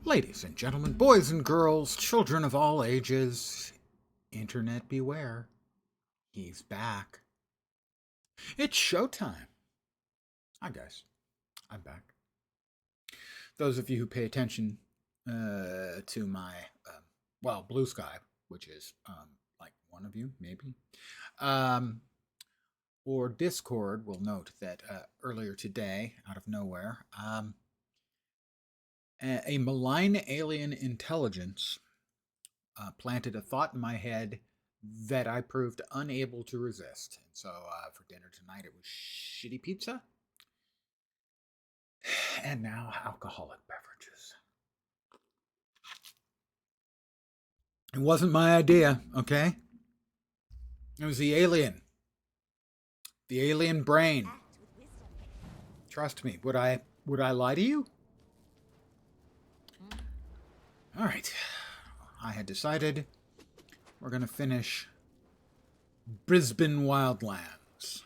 Ladies and gentlemen, boys and girls, children of all ages, internet beware. He's back. It's showtime. Hi, guys. I'm back. Those of you who pay attention to my, Blue Sky, which is like one of you, maybe, or Discord will note that earlier today, out of nowhere, a malign alien intelligence planted a thought in my head that I proved unable to resist. And so for dinner tonight, it was shitty pizza and now alcoholic beverages. It wasn't my idea, okay? It was the alien brain. Trust me. Would I lie to you? All right. I had decided we're going to finish Brisbane Wildlands.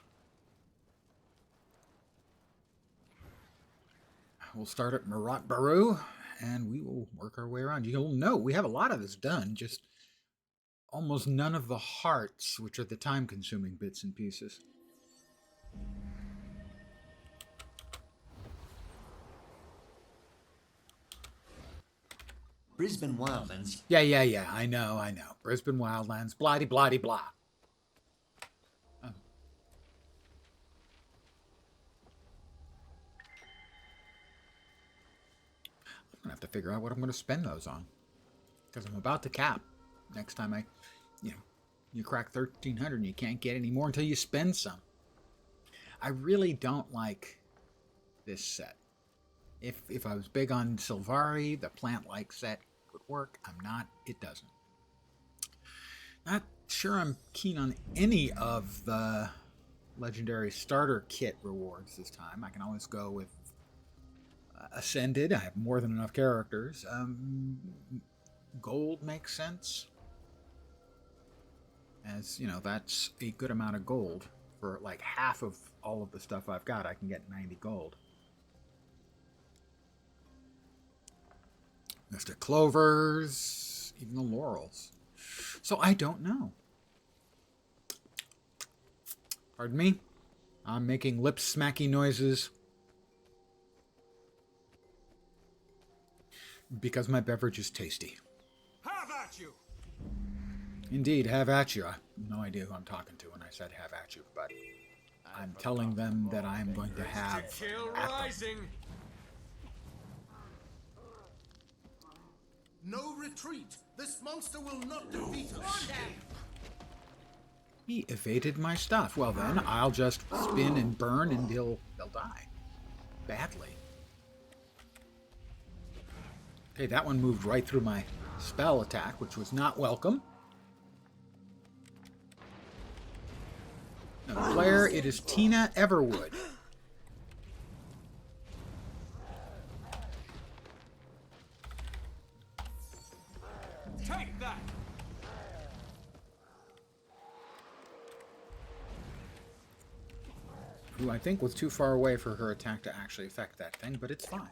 We'll start at Marat Baru, and we will work our way around. You'll note we have a lot of this done, just almost none of the hearts, which are the time-consuming bits and pieces. Brisbane Wildlands. Yeah, I know. Brisbane Wildlands, blah-de-blah-de-blah. Oh. I'm gonna have to figure out what I'm gonna spend those on, because I'm about to cap. Next time you crack 1,300 and you can't get any more until you spend some. I really don't like this set. If I was big on Sylvari, the plant-like set would work. I'm not. It doesn't. Not sure I'm keen on any of the legendary starter kit rewards this time. I can always go with Ascended. I have more than enough characters. Gold makes sense. As, that's a good amount of gold. For like half of all of the stuff I've got, I can get 90 gold. Mr. Clovers, even the Laurels. So I don't know. Pardon me? I'm making lip smacky noises because my beverage is tasty. Have at you! Indeed, have at you. I have no idea who I'm talking to when I said have at you, but I'm telling them that I'm going to have Kill at them. rising! No retreat! This monster will not defeat us! He evaded my stuff. Well then, I'll just spin and burn and they'll die. Badly. Okay, that one moved right through my spell attack, which was not welcome. Now, player, it is Tina Everwood. Take that! Who I think was too far away for her attack to actually affect that thing, but it's fine.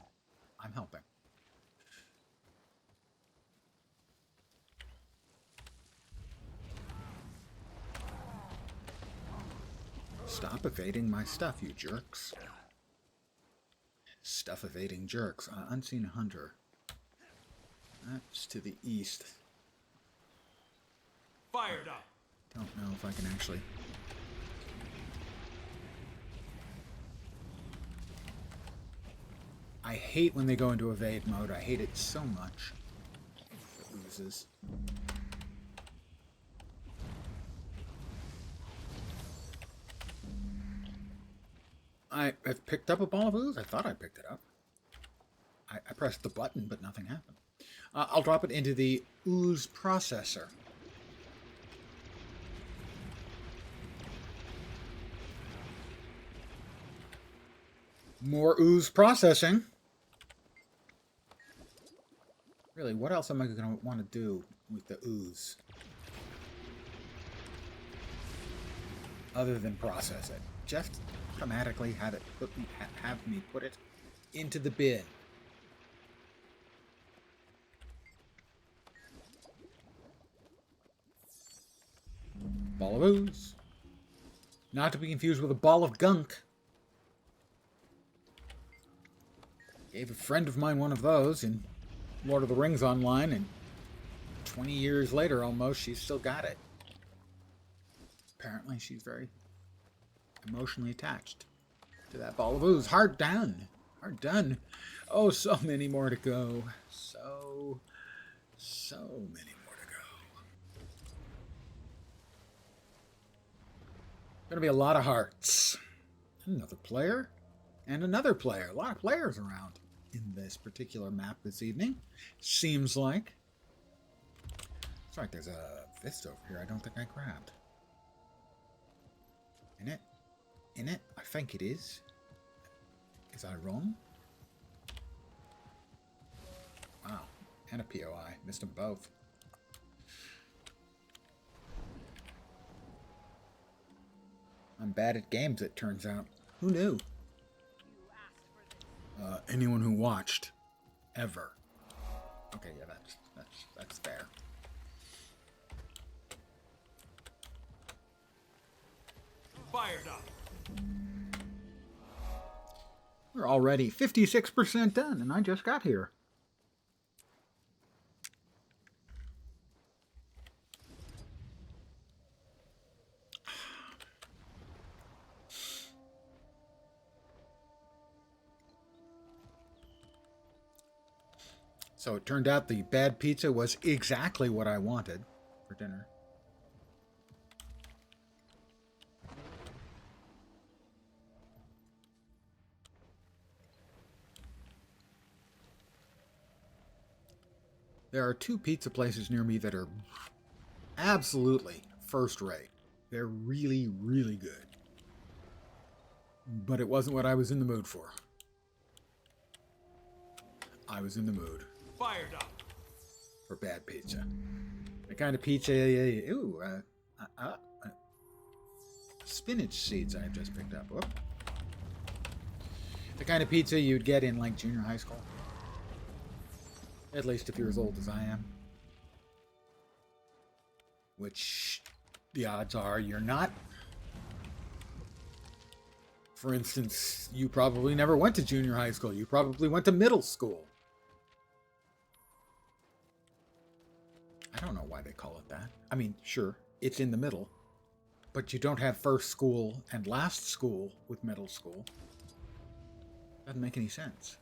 I'm helping. Stop evading my stuff, you jerks. Stuff evading jerks. Unseen Hunter. That's to the east. Fired up! Don't know if I can actually... I hate when they go into evade mode. I hate it so much. It loses. I've picked up a ball of ooze. I thought I picked it up. I pressed the button, but nothing happened. I'll drop it into the ooze processor. More ooze processing. Really, what else am I going to want to do with the ooze? Other than process it. Just automatically have me put it into the bin. Ball of ooze. Not to be confused with a ball of gunk. Gave a friend of mine one of those in Lord of the Rings Online, and 20 years later almost, she's still got it. Apparently she's very emotionally attached to that ball of ooze. Hard done. Hard done. Oh, so many more to go. So many more to go. Gonna be a lot of hearts. Another player. And another player. A lot of players around in this particular map this evening. Seems like. That's right, there's a Vista over here I don't think I grabbed. In it? In it? I think it is. Is I wrong? Wow. And a POI. Missed them both. I'm bad at games, it turns out. Who knew? Anyone who watched. Ever. Okay, yeah, that's fair. Fired up. We're already 56% done, and I just got here. So it turned out the bad pizza was exactly what I wanted for dinner. There are two pizza places near me that are absolutely first rate. They're really, really good. But it wasn't what I was in the mood for. I was in the mood Fired up. for bad pizza. The kind of pizza... spinach seeds I've just picked up. Whoop. The kind of pizza you'd get in, like, junior high school. At least if you're as old as I am. Which the odds are you're not. For instance, you probably never went to junior high school. You probably went to middle school. I don't know why they call it that. I mean, sure, it's in the middle. But you don't have first school and last school with middle school. Doesn't make any sense.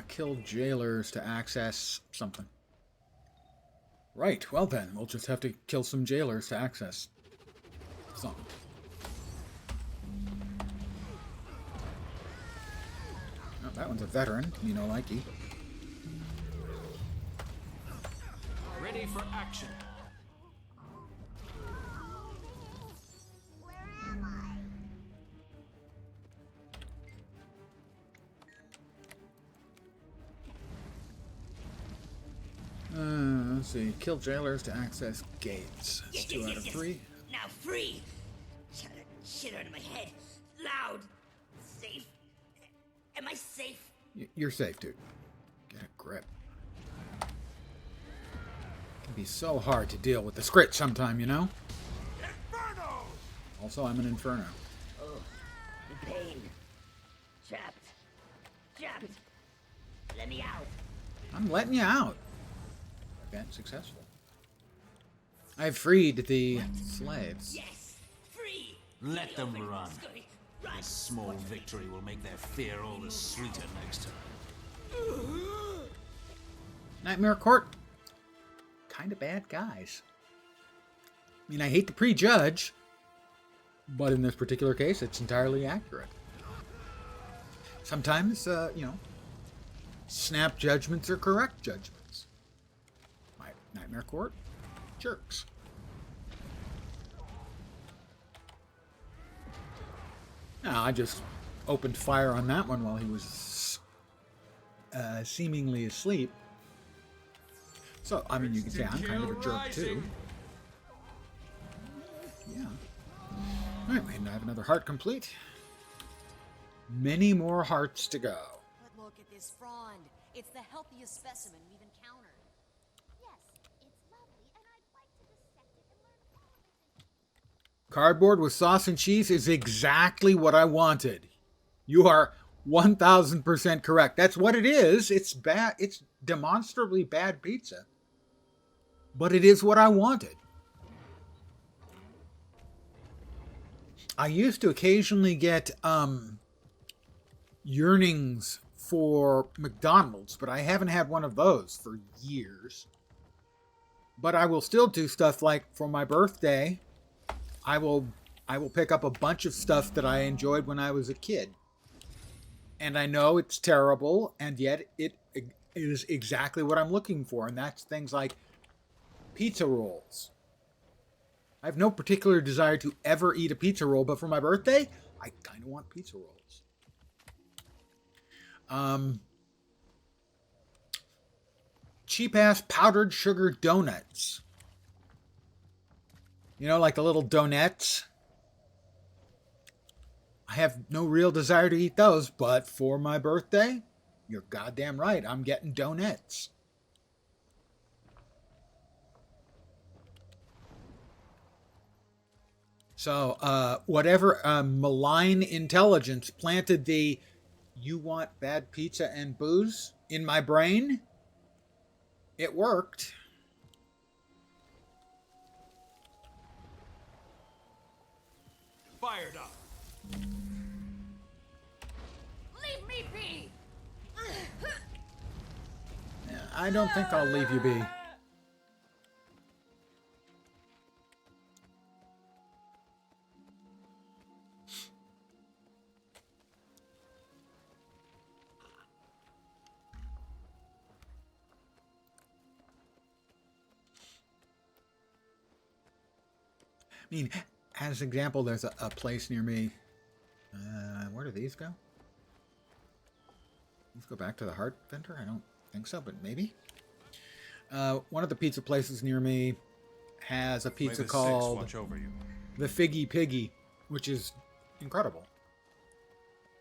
Kill jailers to access something. Right, well then, we'll just have to kill some jailers to access something. Oh, that one's a veteran, you know, likey. Ready for action. Let's see. Kill jailers to access gates. That's 2 out of 3. Now free! Shut it, shit out of my head. Loud. Safe. Am I safe? You're safe, dude. Get a grip. It can be so hard to deal with the script sometime, you know? Inferno! Also, I'm an inferno. Oh, the pain. Trapped. Trapped. Let me out. I'm letting you out. Event successful. I've freed the slaves. Yes! Free! Let them run. Scurry. Run! A small victory will make their fear all the sweeter next time. Nightmare Court. Kind of bad guys. I mean, I hate to prejudge, but in this particular case, it's entirely accurate. Sometimes, you know, snap judgments are correct judgments. Nightmare Court, jerks. Now, I just opened fire on that one while he was seemingly asleep. So, I mean, you can say I'm kind of a jerk too. Yeah. Alright, we have another heart complete. Many more hearts to go. But look at this frond. It's the healthiest specimen we've encountered. Yes, it's lovely, and I'd like to dissect it and learn all of its. Cardboard with sauce and cheese is exactly what I wanted. You are 1000% correct. That's what it is. It's bad. It's demonstrably bad pizza. But it is what I wanted. I used to occasionally get yearnings for McDonald's, but I haven't had one of those for years. But I will still do stuff like for my birthday, I will pick up a bunch of stuff that I enjoyed when I was a kid. And I know it's terrible, and yet it is exactly what I'm looking for, and that's things like pizza rolls. I have no particular desire to ever eat a pizza roll, but for my birthday, I kind of want pizza rolls. Cheap-ass powdered sugar donuts. You know, like the little donuts. I have no real desire to eat those, but for my birthday, you're goddamn right, I'm getting donuts. So, whatever malign intelligence planted the "you want bad pizza and booze" in my brain, it worked. Fired up. Leave me be! I don't think I'll leave you be. I mean, as an example, there's a place near me. Where do these go? These go back to the Heart Vendor? I don't think so, but maybe. One of the pizza places near me has a pizza called watch over you. the Figgy Piggy, which is incredible.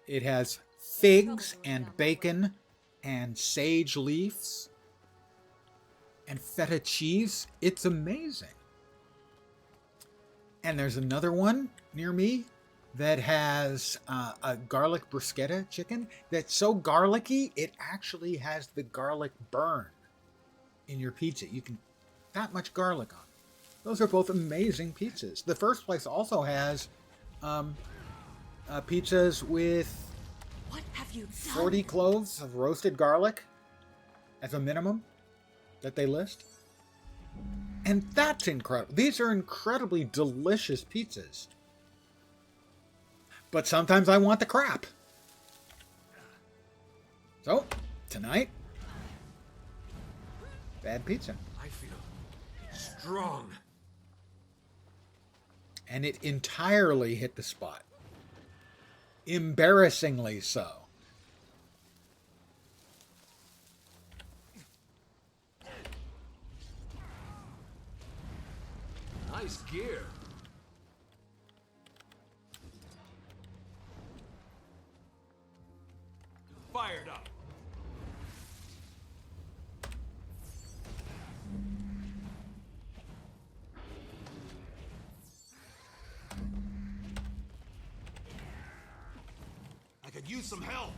It has figs and bacon and sage leaves and feta cheese. It's amazing. And there's another one near me that has a garlic bruschetta chicken that's so garlicky, it actually has the garlic burn in your pizza. You can that much garlic on it. Those are both amazing pizzas. The first place also has pizzas with What have you done? 40 cloves of roasted garlic as a minimum that they list. And that's incredible. These are incredibly delicious pizzas. But sometimes I want the crap. So, tonight, bad pizza. I feel strong. And it entirely hit the spot. Embarrassingly so. Nice gear. Fired up. I could use some help.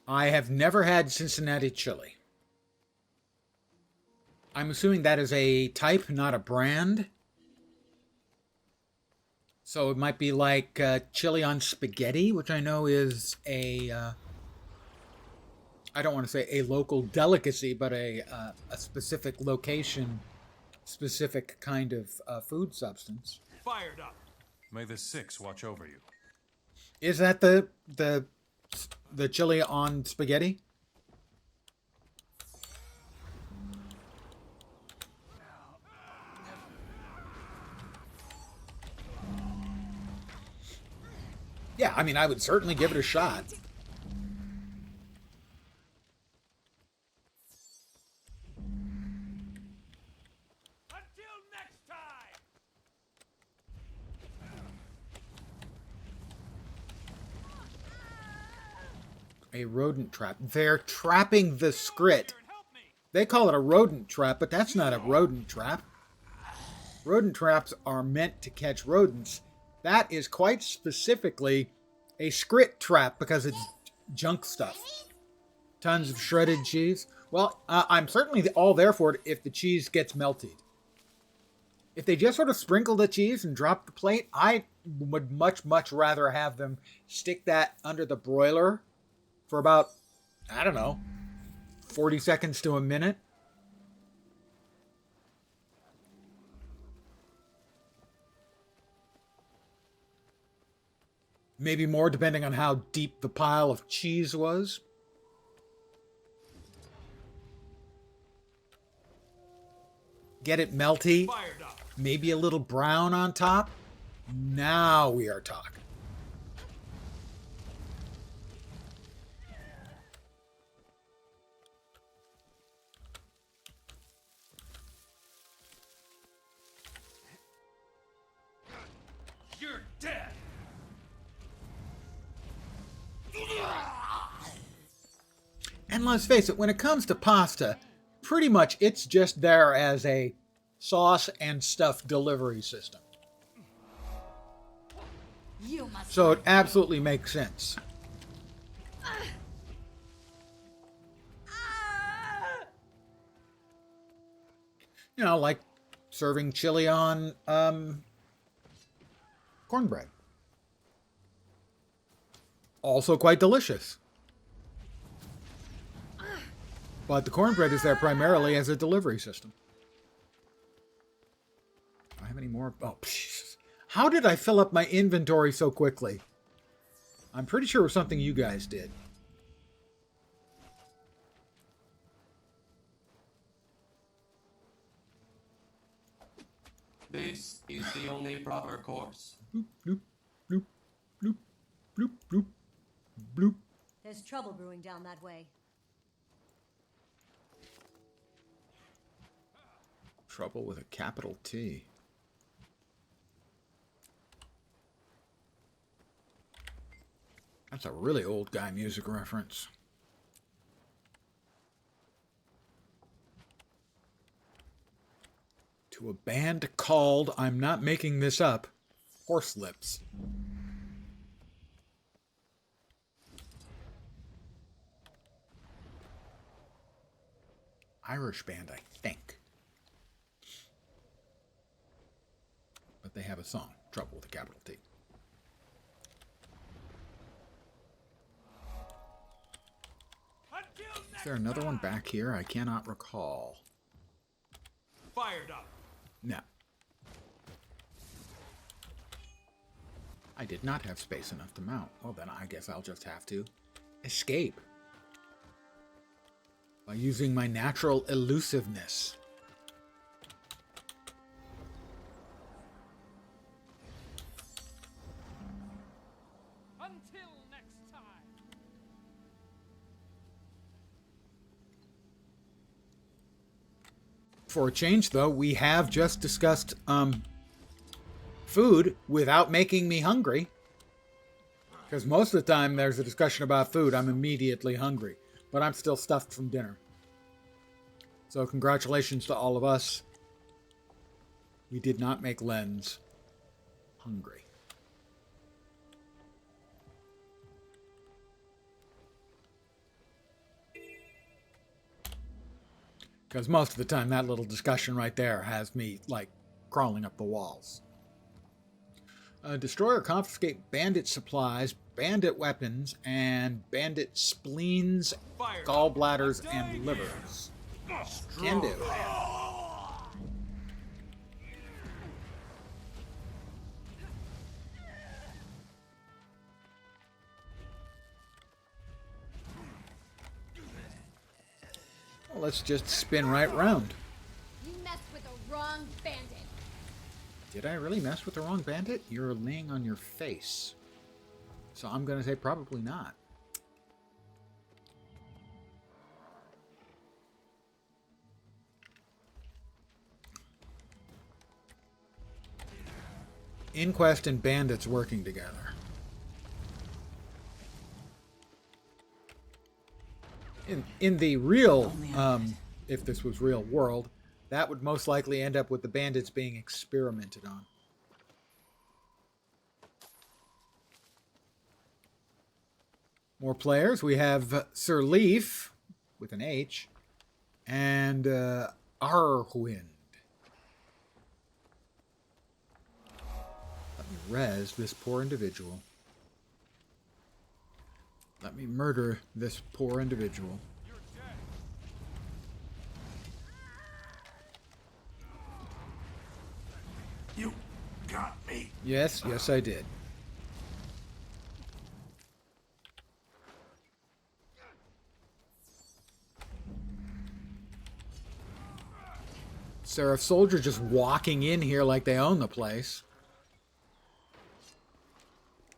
I have never had Cincinnati chili. I'm assuming that is a type, not a brand. So it might be like chili on spaghetti, which I know is I don't want to say a local delicacy, but a specific location, specific kind of food substance. Fired up. May the six watch over you. Is that the chili on spaghetti? Yeah, I mean, I would certainly give it a shot. Until next time. A rodent trap. They're trapping the Skrit. They call it a rodent trap, but that's not a rodent trap. Rodent traps are meant to catch rodents. That is quite specifically a Skrit trap because it's junk stuff. Tons of shredded cheese. Well, I'm certainly all there for it if the cheese gets melted. If they just sort of sprinkle the cheese and drop the plate, I would much, much rather have them stick that under the broiler for about, I don't know, 40 seconds to a minute. Maybe more, depending on how deep the pile of cheese was. Get it melty. Fired up. Maybe a little brown on top. Now we are talking. You're dead. And let's face it, when it comes to pasta, pretty much it's just there as a sauce and stuff delivery system. You must. So it absolutely makes sense. You know, like serving chili on cornbread. Also quite delicious. But the cornbread is there primarily as a delivery system. Do I have any more? Oh, psh. How did I fill up my inventory so quickly? I'm pretty sure it was something you guys did. This is the only proper course. Bloop, bloop, bloop, bloop, bloop, bloop, bloop. There's trouble brewing down that way. Trouble with a capital T. That's a really old guy music reference. To a band called, I'm not making this up, Horselips. Irish band, I think. But they have a song, Trouble with a capital T. Is there another one back here? I cannot recall. Fired up. No. I did not have space enough to mount. Well, then I guess I'll just have to escape by using my natural elusiveness. Until next time. For a change, though, we have just discussed food without making me hungry. Because most of the time there's a discussion about food, I'm immediately hungry. But I'm still stuffed from dinner. So congratulations to all of us. We did not make Lens hungry. Because most of the time that little discussion right there has me, like, crawling up the walls. Destroy or confiscate bandit supplies, bandit weapons, and bandit spleens, gallbladders, and livers. Can do. Well, let's just spin right round. You messed with the wrong bandit. Did I really mess with the wrong bandit? You're laying on your face. So I'm going to say probably not. Inquest and bandits working together. In the real, if this was real world, that would most likely end up with the bandits being experimented on. More players. We have Sir Leaf with an H and Arwind. Let me res this poor individual. Let me murder this poor individual. You got me. Yes, yes I did. Seraph soldier just walking in here like they own the place.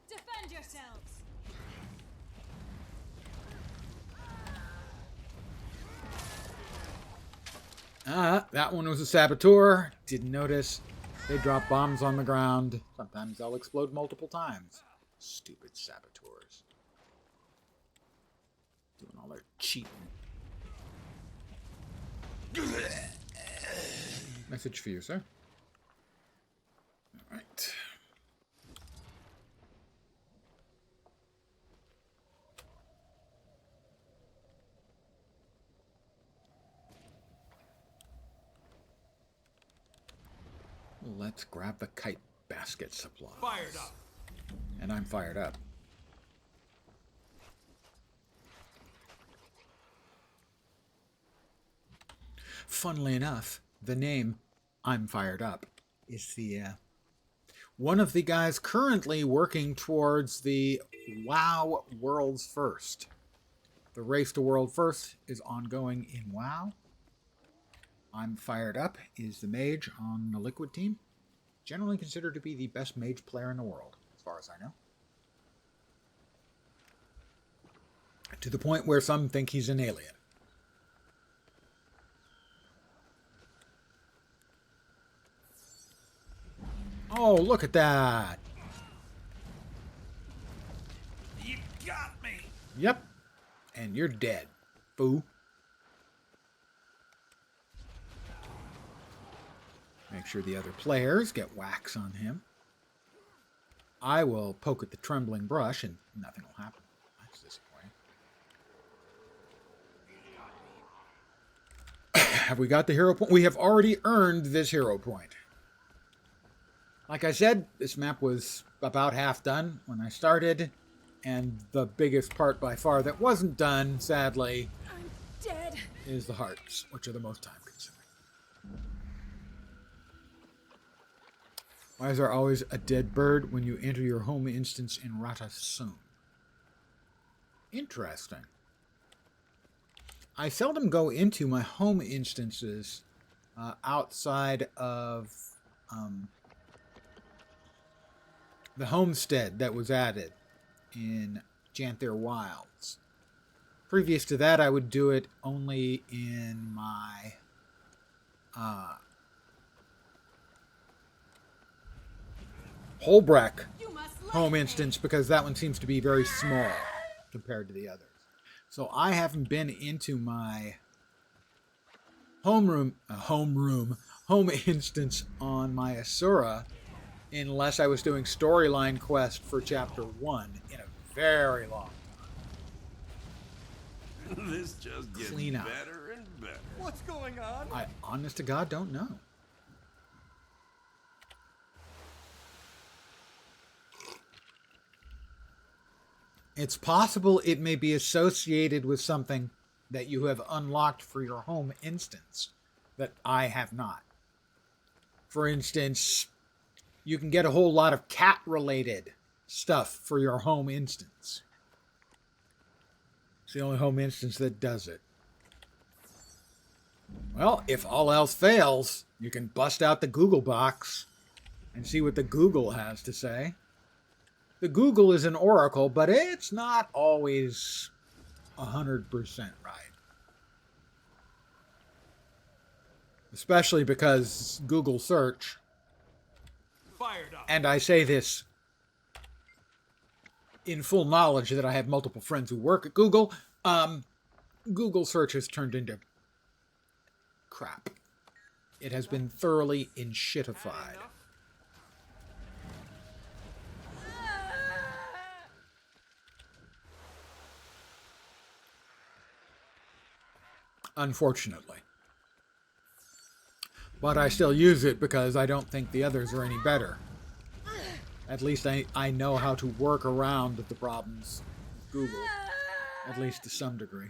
Defend yourselves! Ah, that one was a saboteur. Didn't notice. They drop bombs on the ground. Sometimes they'll explode multiple times. Stupid saboteurs. Doing all their cheating. Message for you, sir. All right. Let's grab the kite basket supply. Fired up. And I'm fired up. Funnily enough, the name I'm Fired Up is the one of the guys currently working towards the WoW World's First. The race to World First is ongoing in WoW. I'm Fired Up is the mage on the Liquid team. Generally considered to be the best mage player in the world, as far as I know. To the point where some think he's an alien. Oh, look at that. You got me. Yep. And you're dead, boo. Make sure the other players get wax on him. I will poke at the trembling brush and nothing will happen. That's disappointing. Have we got the hero point? We have already earned this hero point. Like I said, this map was about half done when I started, and the biggest part by far that wasn't done, sadly, I'm dead. is the hearts, which are the most time-consuming. Why is there always a dead bird when you enter your home instance in Ratasun? Interesting. I seldom go into my home instances outside of the homestead that was added in Janther Wilds. Previous to that, I would do it only in my Holbreck home instance, because that one seems to be very small compared to the others. So I haven't been into my home instance on my Asura unless I was doing storyline quest for chapter 1 in a very long time. This just gets Clean up. better and better. What's going on? I honest to God don't know. It's possible it may be associated with something that you have unlocked for your home instance that I have not. For instance, you can get a whole lot of cat-related stuff for your home instance. It's the only home instance that does it. Well, if all else fails, you can bust out the Google box and see what the Google has to say. The Google is an oracle, but it's not always 100% right. Especially because Google search, Fired up. and I say this in full knowledge that I have multiple friends who work at Google, Google search has turned into crap. It has been thoroughly enshittified. Unfortunately. But I still use it because I don't think the others are any better. At least I know how to work around the problems with Google. At least to some degree.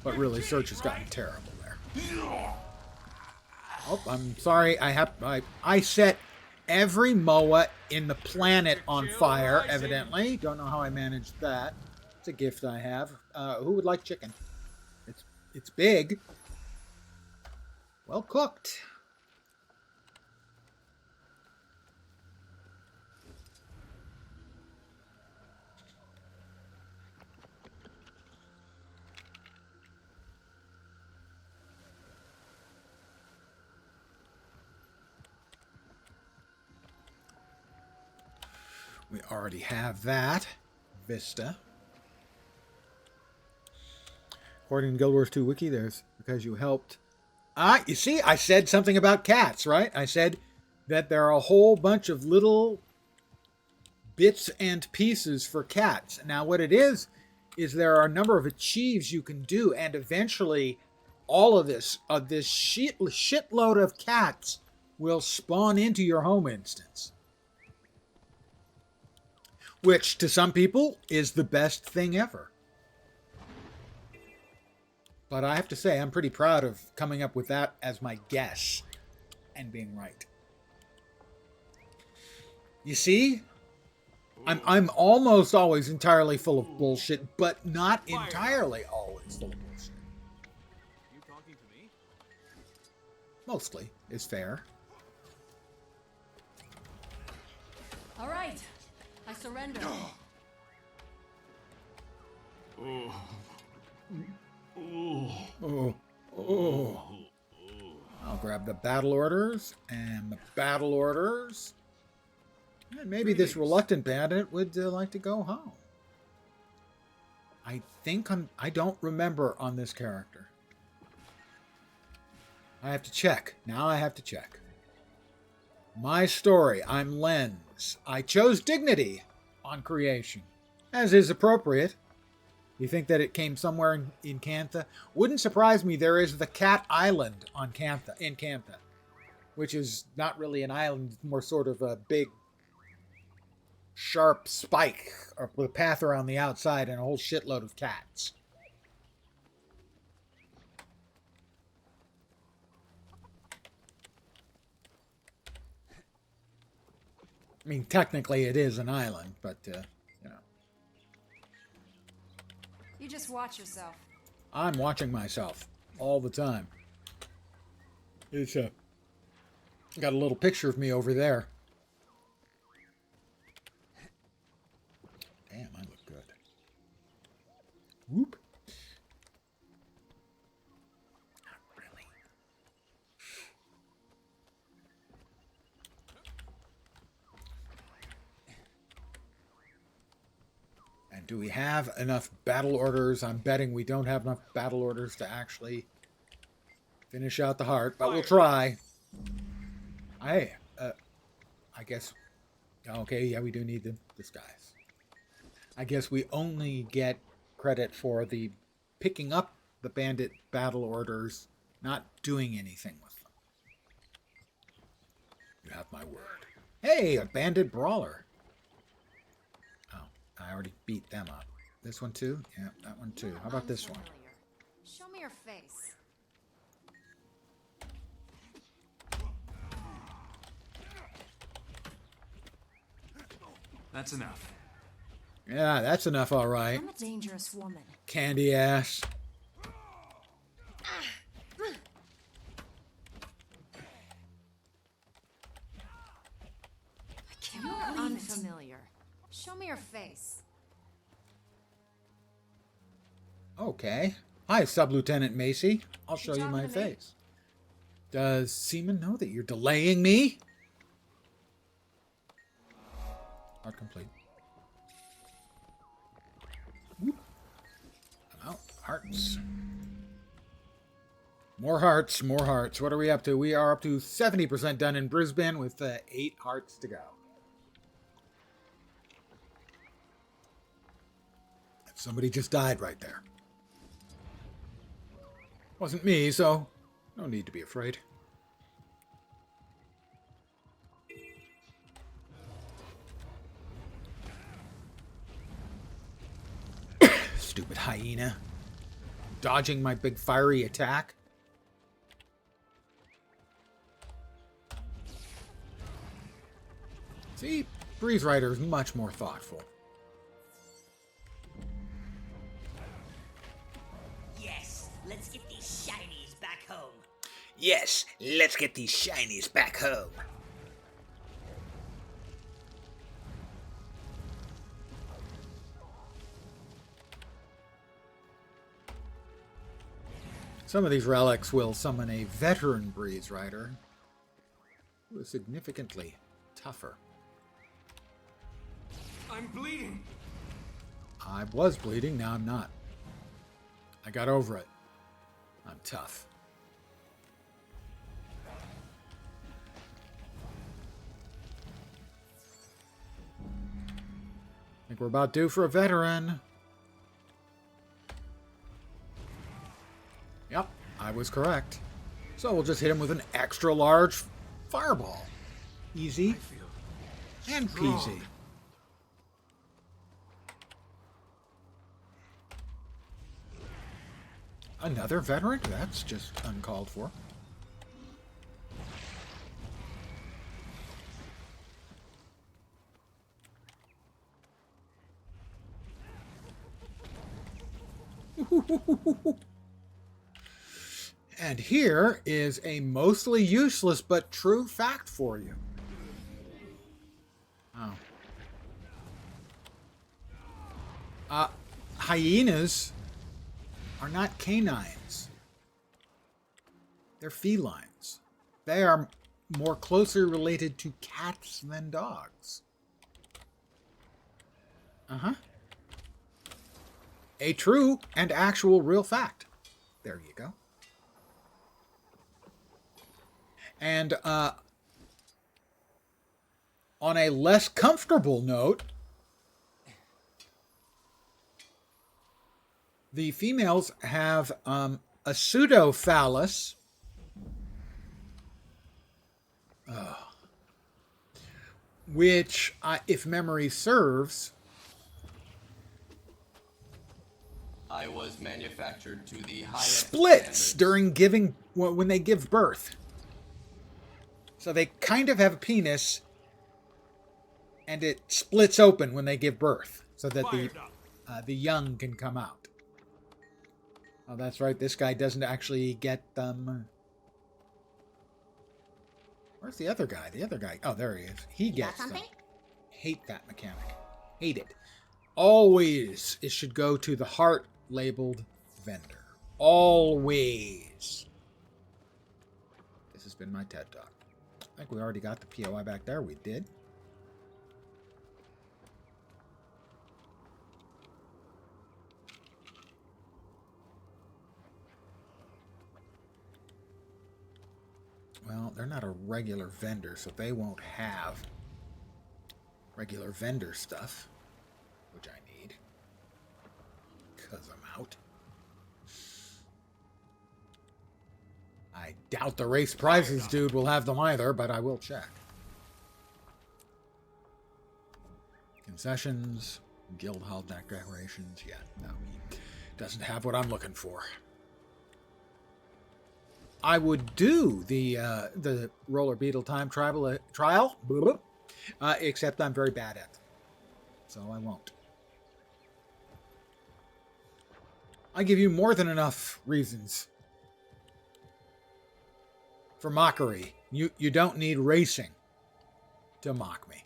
But really, search has gotten terrible there. Oh, I'm sorry. I set every MOA in the planet on fire, evidently. Don't know how I managed that. It's a gift I have. Who would like chicken? It's big. Well cooked. We already have that. Vista. According to Guild Wars 2 Wiki, there's because you helped. You see, I said something about cats, right? I said that there are a whole bunch of little bits and pieces for cats. Now, what it is there are a number of achieves you can do, and eventually all of this shitload of cats will spawn into your home instance. Which, to some people, is the best thing ever. But I have to say, I'm pretty proud of coming up with that as my guess and being right. You see? I'm almost always entirely full of bullshit, but not entirely always full of bullshit. You talking to me? Mostly is fair. All right. I surrender. I'll grab the battle orders and the battle orders. And maybe this reluctant bandit would like to go home. I don't remember on this character. I have to check. Now I have to check. My story. I'm Lens. I chose dignity on creation, as is appropriate. You think that it came somewhere in Cantha? Wouldn't surprise me. There is the Cat Island on Cantha, in Cantha, which is not really an island, more sort of a big, sharp spike or with a path around the outside and a whole shitload of cats. I mean, technically it is an island, but, you know. You just watch yourself. I'm watching myself all the time. It's got a little picture of me over there. Damn, I look good. Whoop. Not really. And do we have enough battle orders? I'm betting we don't have enough battle orders to actually finish out the heart, but we'll try. I guess. Okay, yeah, we do need the disguise. I guess we only get credit for the picking up the bandit battle orders, not doing anything with them. You have my word. Hey, a bandit brawler. Oh, I already beat them up. This one too? Yeah, that one too. How about this one? Show me your face. That's enough. Yeah, that's enough, all right. I'm a dangerous woman. Candy ass. You're unfamiliar. Show me your face. Okay. Hi, Sub-Lieutenant Macy. I'll show you talking my to me? face. Does Seaman know that you're delaying me? Not complete. Hearts. More hearts, more hearts. What are we up to? We are up to 70% done in Brisbane with 8 hearts to go. Somebody just died right there. Wasn't me, so no need to be afraid. Stupid hyena. Dodging my big fiery attack. See, Breeze Rider is much more thoughtful. Yes, let's get these shinies back home. Yes, let's get these shinies back home. Some of these relics will summon a veteran Breeze Rider who is significantly tougher. I'm bleeding. I was bleeding, now I'm not. I got over it. I'm tough. I think we're about due for a veteran. Yep, I was correct. So we'll just hit him with an extra large fireball. Easy and peasy. Another veteran? That's just uncalled for. And here is a mostly useless but true fact for you. Oh. Hyenas are not canines. They're felines. They are more closely related to cats than dogs. Uh-huh. A true and actual real fact. There you go. And on a less comfortable note, the females have a pseudophallus, which, if memory serves, I was manufactured to the highest splits standards. during giving when they give birth. So they kind of have a penis, and it splits open when they give birth, so that the young can come out. Oh, that's right. This guy doesn't actually get them. Where's the other guy? The other guy. Oh, there he is. He gets them. Hate that mechanic. Hate it. Always it should go to the heart labeled vendor. Always. This has been my TED Talk. I think we already got the POI back there. We did. Well, they're not a regular vendor, so they won't have regular vendor stuff, which I need, because I'm out. I doubt the race prizes dude will have them either, but I will check. Concessions, guild hall decorations, yeah, no, he doesn't have what I'm looking for. I would do the roller beetle time trial, except I'm very bad at it, so I won't. I give you more than enough reasons for mockery. You don't need racing to mock me.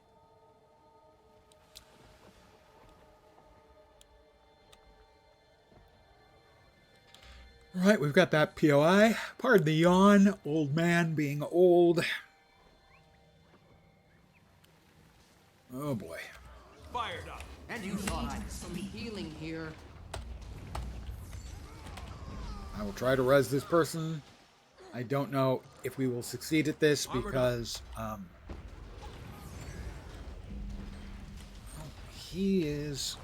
Right, we've got that POI. Pardon the yawn, old man being old. Oh boy. Fired up. And you thought I'd some healing here. I will try to res this person. I don't know if we will succeed at this because he is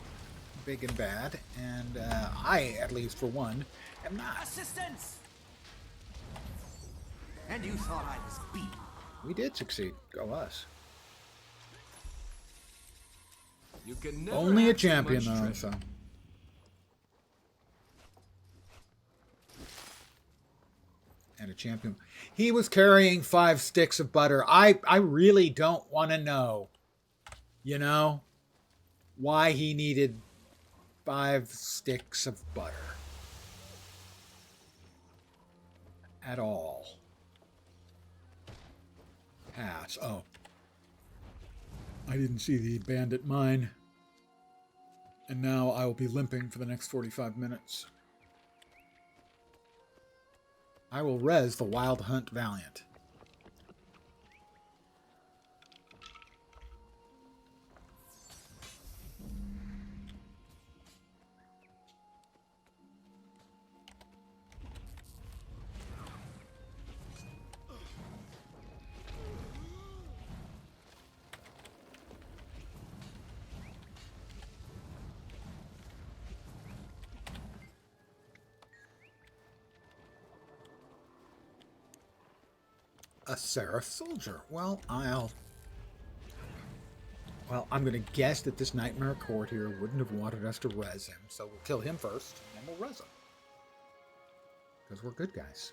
big and bad, and I, at least for one, am not. Assistance! And you thought I was beaten. We did succeed. Go us. You can never Only a have too champion, much though, treasure. so. And a champion. He was carrying 5 sticks of butter. I really don't want to know, you know, why he needed 5 sticks of butter. At all. Pass. Oh. I didn't see the bandit mine. And now I will be limping for the next 45 minutes. I will res the Wild Hunt Valiant. A Seraph Soldier. Well, I'm going to guess that this Nightmare Court here wouldn't have wanted us to res him, so we'll kill him first, and then we'll res him. Because we're good guys.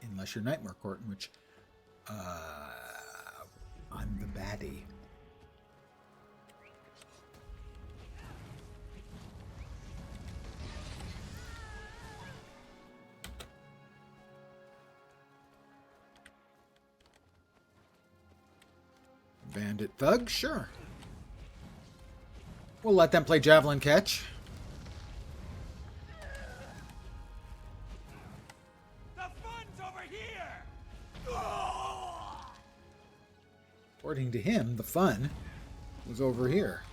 Unless you're Nightmare Court, in which, I'm the baddie. Bandit Thug, sure. We'll let them play Javelin Catch. The fun's over here! According to him, the fun was over here.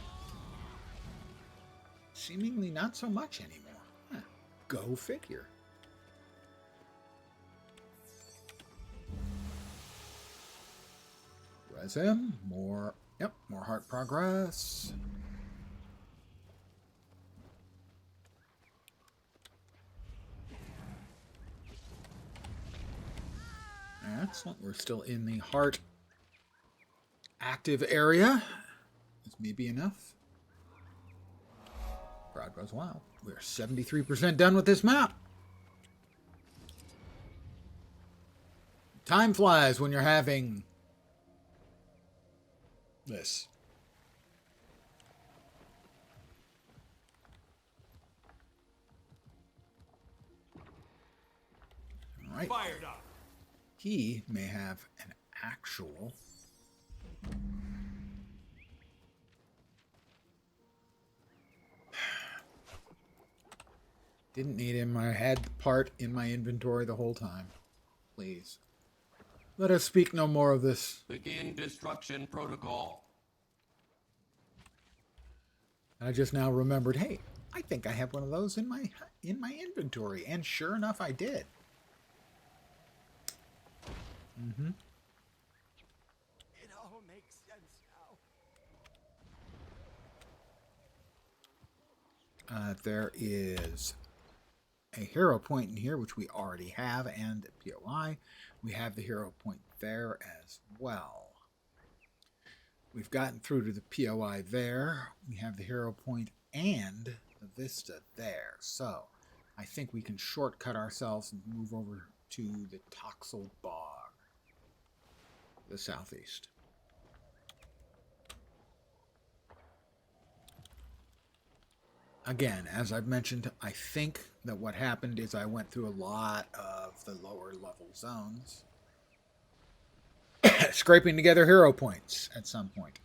Seemingly not so much anymore. Huh. Go figure. Res him. More. Yep, more heart progress. Excellent. We're still in the heart active area. This may be enough. Crowd goes wild. We're 73% done with this map. Time flies when you're having this. All right. Fired up. He may have an actual didn't need him. I had the part in my inventory the whole time. Please. Let us speak no more of this. Begin destruction protocol. I just now remembered, hey, I think I have one of those in my inventory, and sure enough I did. Mm-hmm. It all makes sense now. There is a hero point in here, which we already have, and POI. We have the hero point there as well. We've gotten through to the POI there. We have the hero point and the vista there. So I think we can shortcut ourselves and move over to the Toxel Bog, the southeast. Again, as I've mentioned, I think that what happened is I went through a lot of the lower level zones, scraping together hero points at some point.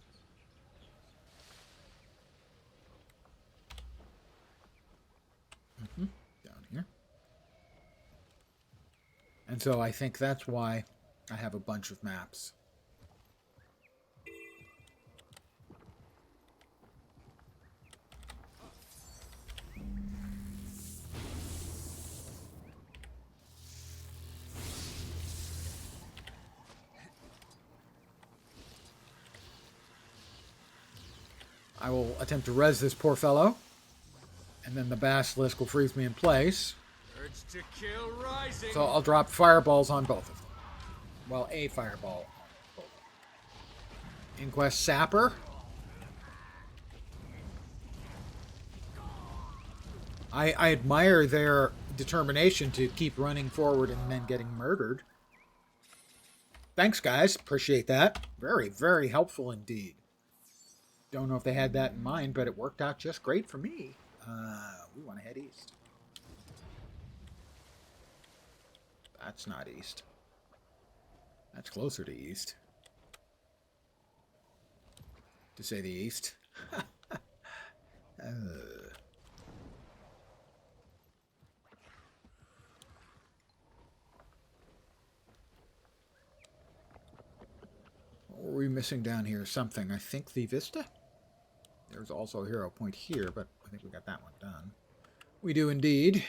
Down here. And so I think that's why I have a bunch of maps. I will attempt to res this poor fellow. And then the basilisk will freeze me in place. Urge to kill rising. So I'll drop fireballs on both of them. Well, a fireball on both of them. Inquest Sapper. I admire their determination to keep running forward and then getting murdered. Thanks, guys. Appreciate that. Very, very helpful indeed. Don't know if they had that in mind, but it worked out just great for me. We want to head east. That's not east. That's closer to east. To say the east. What were we missing down here? Something. I think the Vista? There's also a hero point here, but I think we got that one done. We do indeed.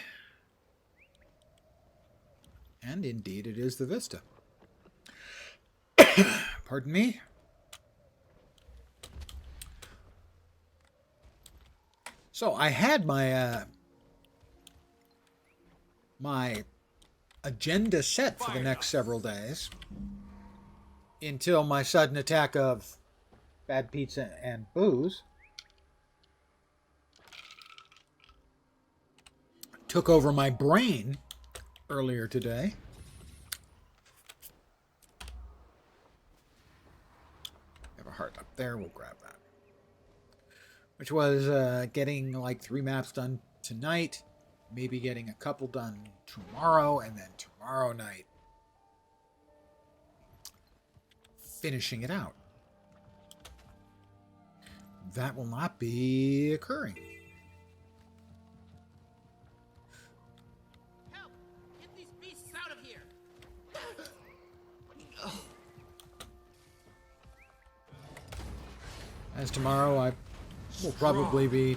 And indeed it is the Vista. Pardon me? So I had my my agenda set for the next several days until my sudden attack of bad pizza and booze took over my brain earlier today. Have a heart up there, we'll grab that. Which was getting like 3 maps done tonight, maybe getting a couple done tomorrow, and then tomorrow night finishing it out. That will not be occurring. Help! Get these beasts out of here! As tomorrow I will probably be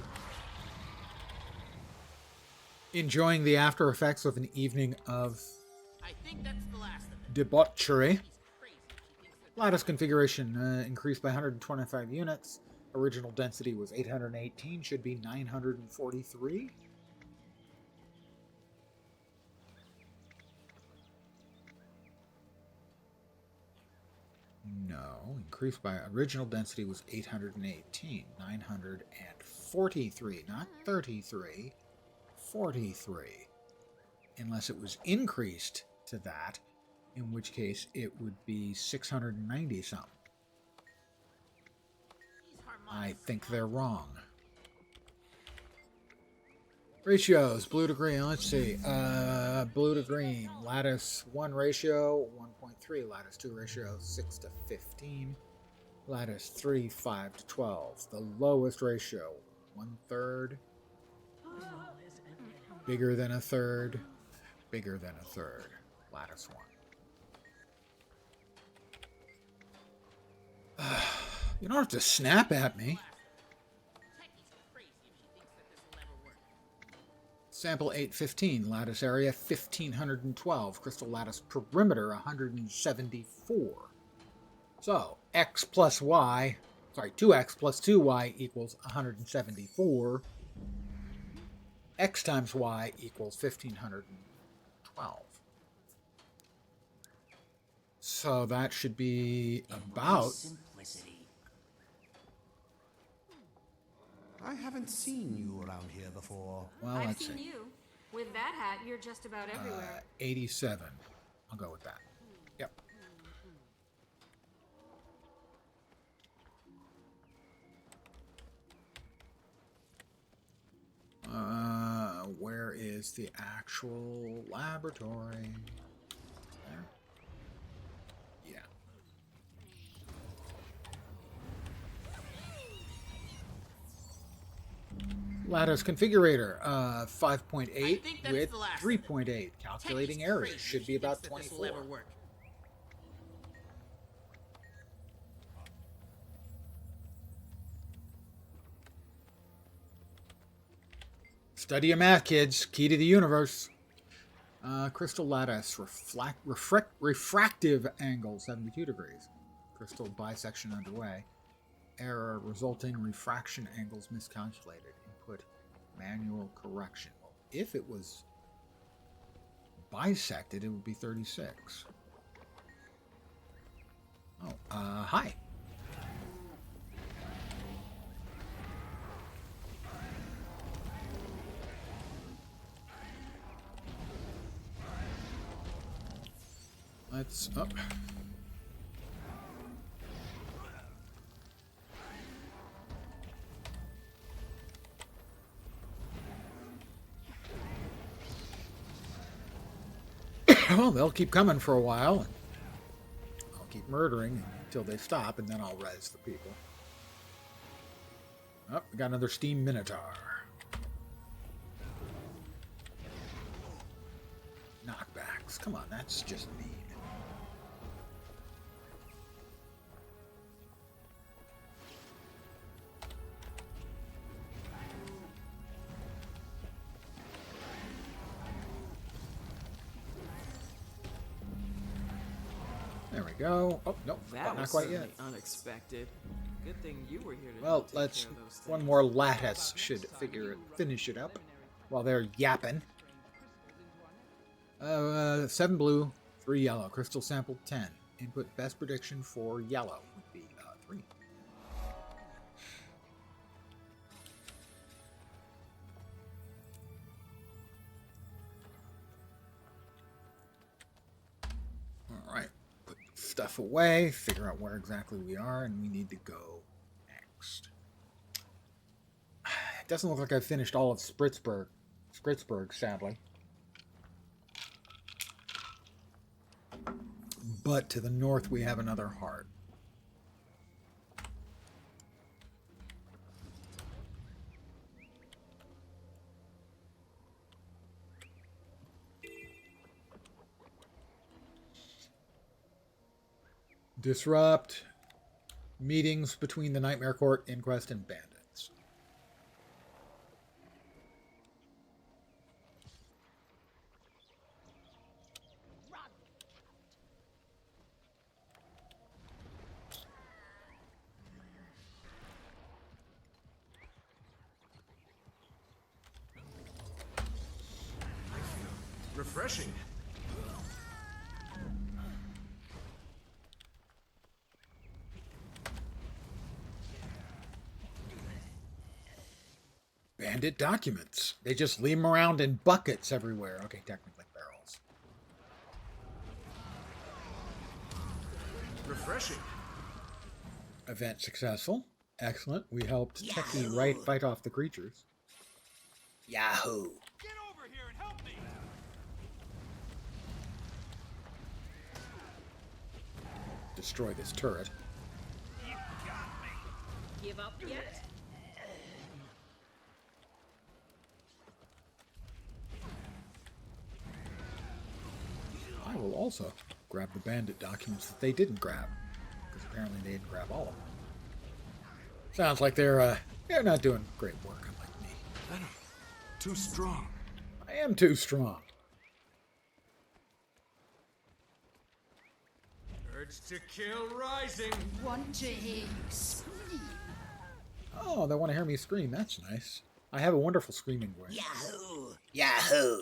enjoying the after effects of an evening of I think that's the last of it. debauchery. He's crazy. She thinks that Lattice configuration increased by 125 units. Original density was 818, should be 943. No, increased by original density was 818, 943, not 33, 43. Unless it was increased to that, in which case it would be 690 something. he's harmonious. I think they're wrong. Ratios, blue to green, let's see. Blue to green, lattice 1 ratio, 1.3, lattice 2 ratio, 6 to 15, lattice 3, 5 to 12. The lowest ratio, 1/3, bigger than a third, bigger than a third, lattice 1. You don't have to snap at me. Techie's crazy if she thinks that this will ever work. Sample 815, lattice area 1512, crystal lattice perimeter 174. So, x plus y, sorry, 2x plus 2y equals 174. X times y equals 1512. So that should be about... Simplicity. I haven't seen you around here before. Well, I've let's seen see. you. With that hat, you're just about everywhere. 87. I'll go with that. Yep. Where is the actual laboratory? There. Yeah. Lattice configurator, 5.8 think that's with the last of it. 3.8. Calculating Techie's areas crazy should if be she about thinks that this will 24. ever work. Study your math, kids. Key to the universe. Crystal lattice, refractive angle, 72 degrees. Crystal bisection underway. error resulting refraction angles miscalculated. Input manual correction. Well, if it was bisected, it would be 36. Oh, hi. Let's up. Well, they'll keep coming for a while. And I'll keep murdering until they stop, and then I'll res the people. Oh, we got another Steam Minotaur. Knockbacks. Come on, that's just mean. There we go. Oh, nope, That not was quite yet. certainly unexpected. Good thing you were here to Well, take let's. care of those One things. more lattice should finish it up while they're yapping. 7 blue, 3 yellow. Crystal sample 10. Input best prediction for yellow would be 3. All right, put stuff away, figure out where exactly we are, and we need to go next. It doesn't look like I've finished all of Spritzberg, sadly. But to the north, we have another heart. Disrupt meetings between the Nightmare Court, Inquest, and bandits. Refreshing. Bandit documents. They just leave them around in buckets everywhere. Okay, technically barrels. Refreshing. Event successful. Excellent. We helped Techie right fight off the creatures. Yahoo! Get over here and help me. Destroy this turret. Give up yet? I will also grab the bandit documents that they didn't grab, because apparently they didn't grab all of them. Sounds like they're not doing great work, unlike me. Venom, too strong. I am too strong. Urge to kill rising. Want to hear you scream? Oh, they want to hear me scream. That's nice. I have a wonderful screaming voice. Yahoo! Yahoo!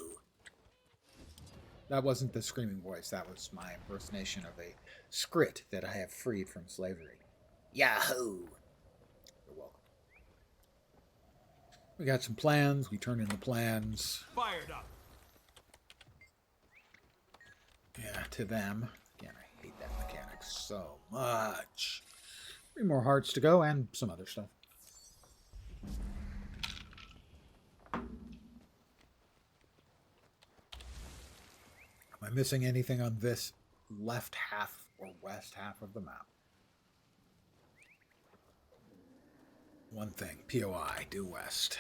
That wasn't the screaming voice. That was my impersonation of a skrit that I have freed from slavery. Yahoo! You're welcome. We got some plans. We turned in the plans. Fired up. Yeah, to them. Again, I hate that mechanic so much. 3 more hearts to go and some other stuff. Am I missing anything on this left half or west half of the map? One thing, POI, due west.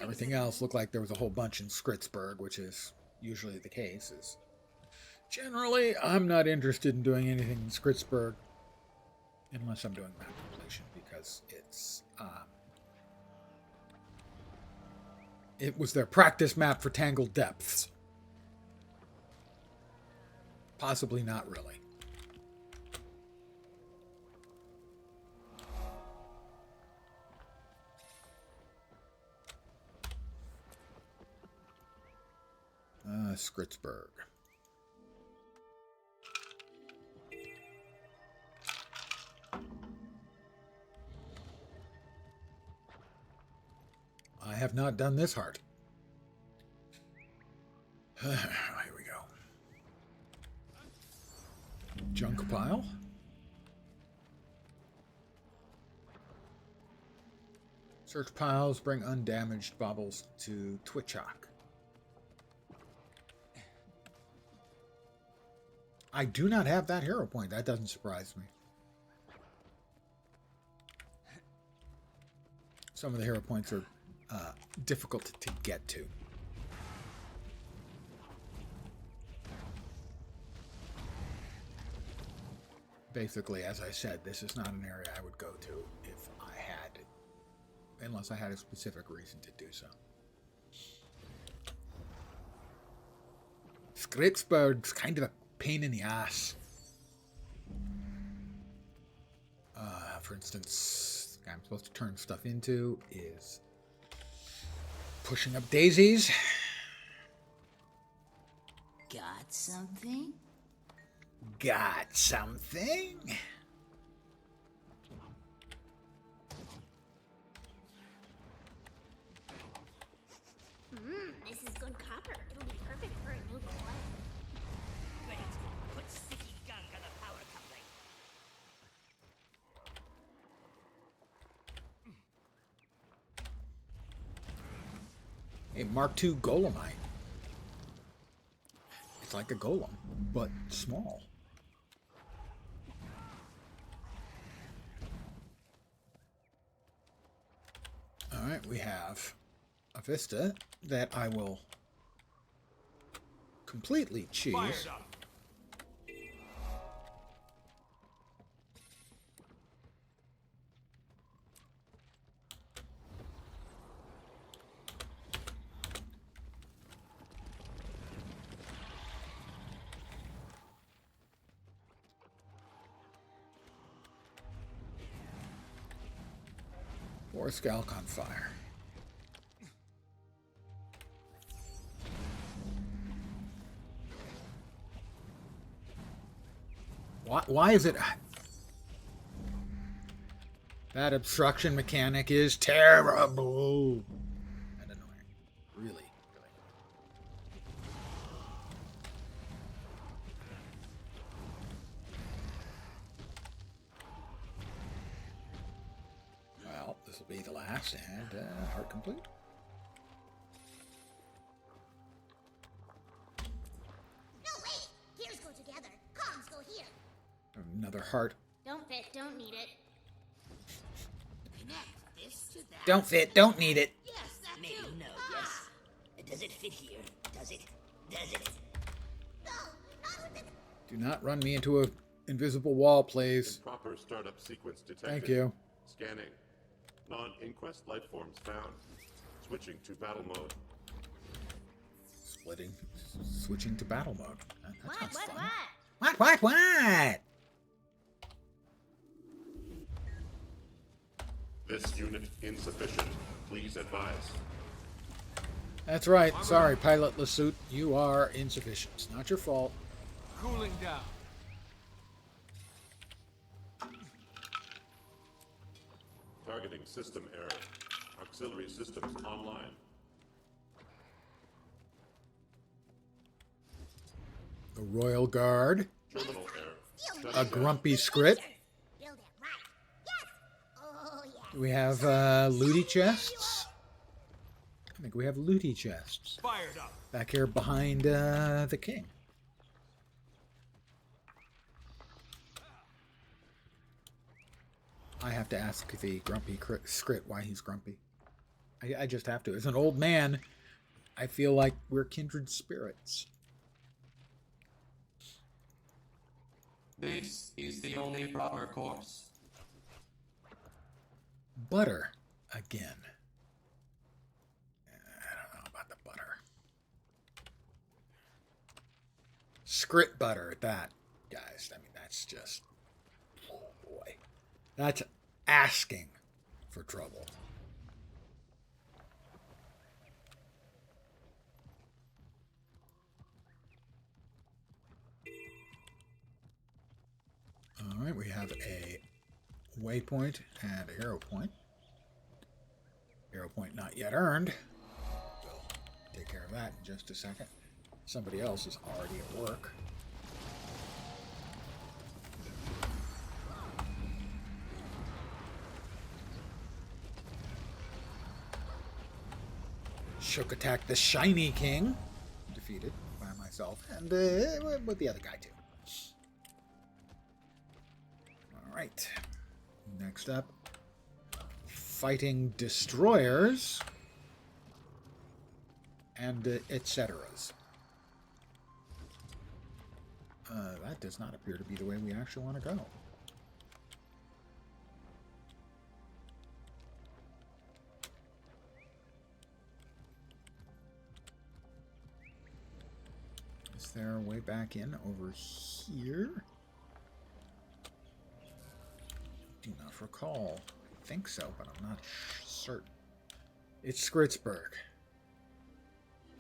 Everything else looked like there was a whole bunch in Skritzberg, which is usually the case. Generally, I'm not interested in doing anything in Skritzberg unless I'm doing map completion, because it was their practice map for Tangled Depths. Possibly not really. Skritzberg. I have not done this heart. Here we go. Junk pile. Search piles, bring undamaged baubles to Twitchok. I do not have that hero point. That doesn't surprise me. Some of the hero points are difficult to get to. Basically, as I said, this is not an area I would go to if I had, unless I had a specific reason to do so. Skritzberg's kind of a pain in the ass. For instance, the guy I'm supposed to turn stuff into is pushing up daisies. Got something? Got something? This is good copper. It'll be perfect for a new boy. Great. Put sticky gunk on the power coupling. A Mark II Golemite. It's like a golem, but small. Alright, we have a Vista that I will completely cheese. Fired up. Or Scalc on fire. Why is it... That obstruction mechanic is terrible. And annoying. Really, really. Well, this will be the last, and heart complete. No, wait! Gears go together. Comms go here. Another heart. Don't fit, don't need it. Connect this to that. Don't fit, don't need it. Yes, that maybe too. No, yes. Does it fit here? Does it? Does it? No, not with the... Do not run me into a invisible wall, please. Proper startup sequence detected. Thank you. Scanning. Non-inquest life forms found. Switching to battle mode. Switching to battle mode. That sounds fun. What? What? This unit insufficient. Please advise. That's right. Sorry, Pilot Lasute. You are insufficient. It's not your fault. Cooling down. Targeting system error. Auxiliary systems online. The Royal Guard. Terminal error. A grumpy script. Build it right. Yes! Oh, yeah. We have looty chests. I think we have looty chests. Fired up. Back here behind the king. I have to ask the grumpy Skrit why he's grumpy. I just have to. As an old man, I feel like we're kindred spirits. This is the only proper course. Butter again. I don't know about the butter. Scrit butter at that, guys. I mean, that's just... Oh, boy. That's asking for trouble. Alright, we have a waypoint and a hero point. Hero point not yet earned. We'll take care of that in just a second. Somebody else is already at work. Shook attack the Shiny King. Defeated by myself and with the other guy too. Alright. Next up. Fighting destroyers. And etceteras. That does not appear to be the way we actually want to go. Is there a way back in over here? Do not recall. I think so, but I'm not certain. It's Skritsburg.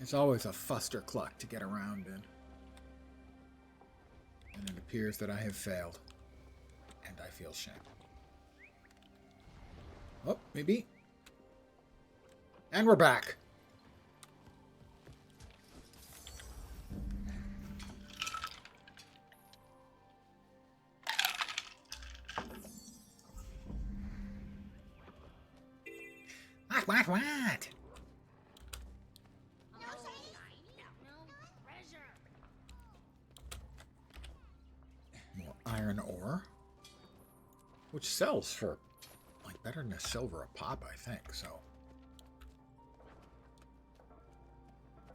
It's always a fustercluck to get around in. And it appears that I have failed. And I feel shame. Oh, maybe. And we're back. What? More iron ore. Which sells for, like, better than a silver a pop, I think, so.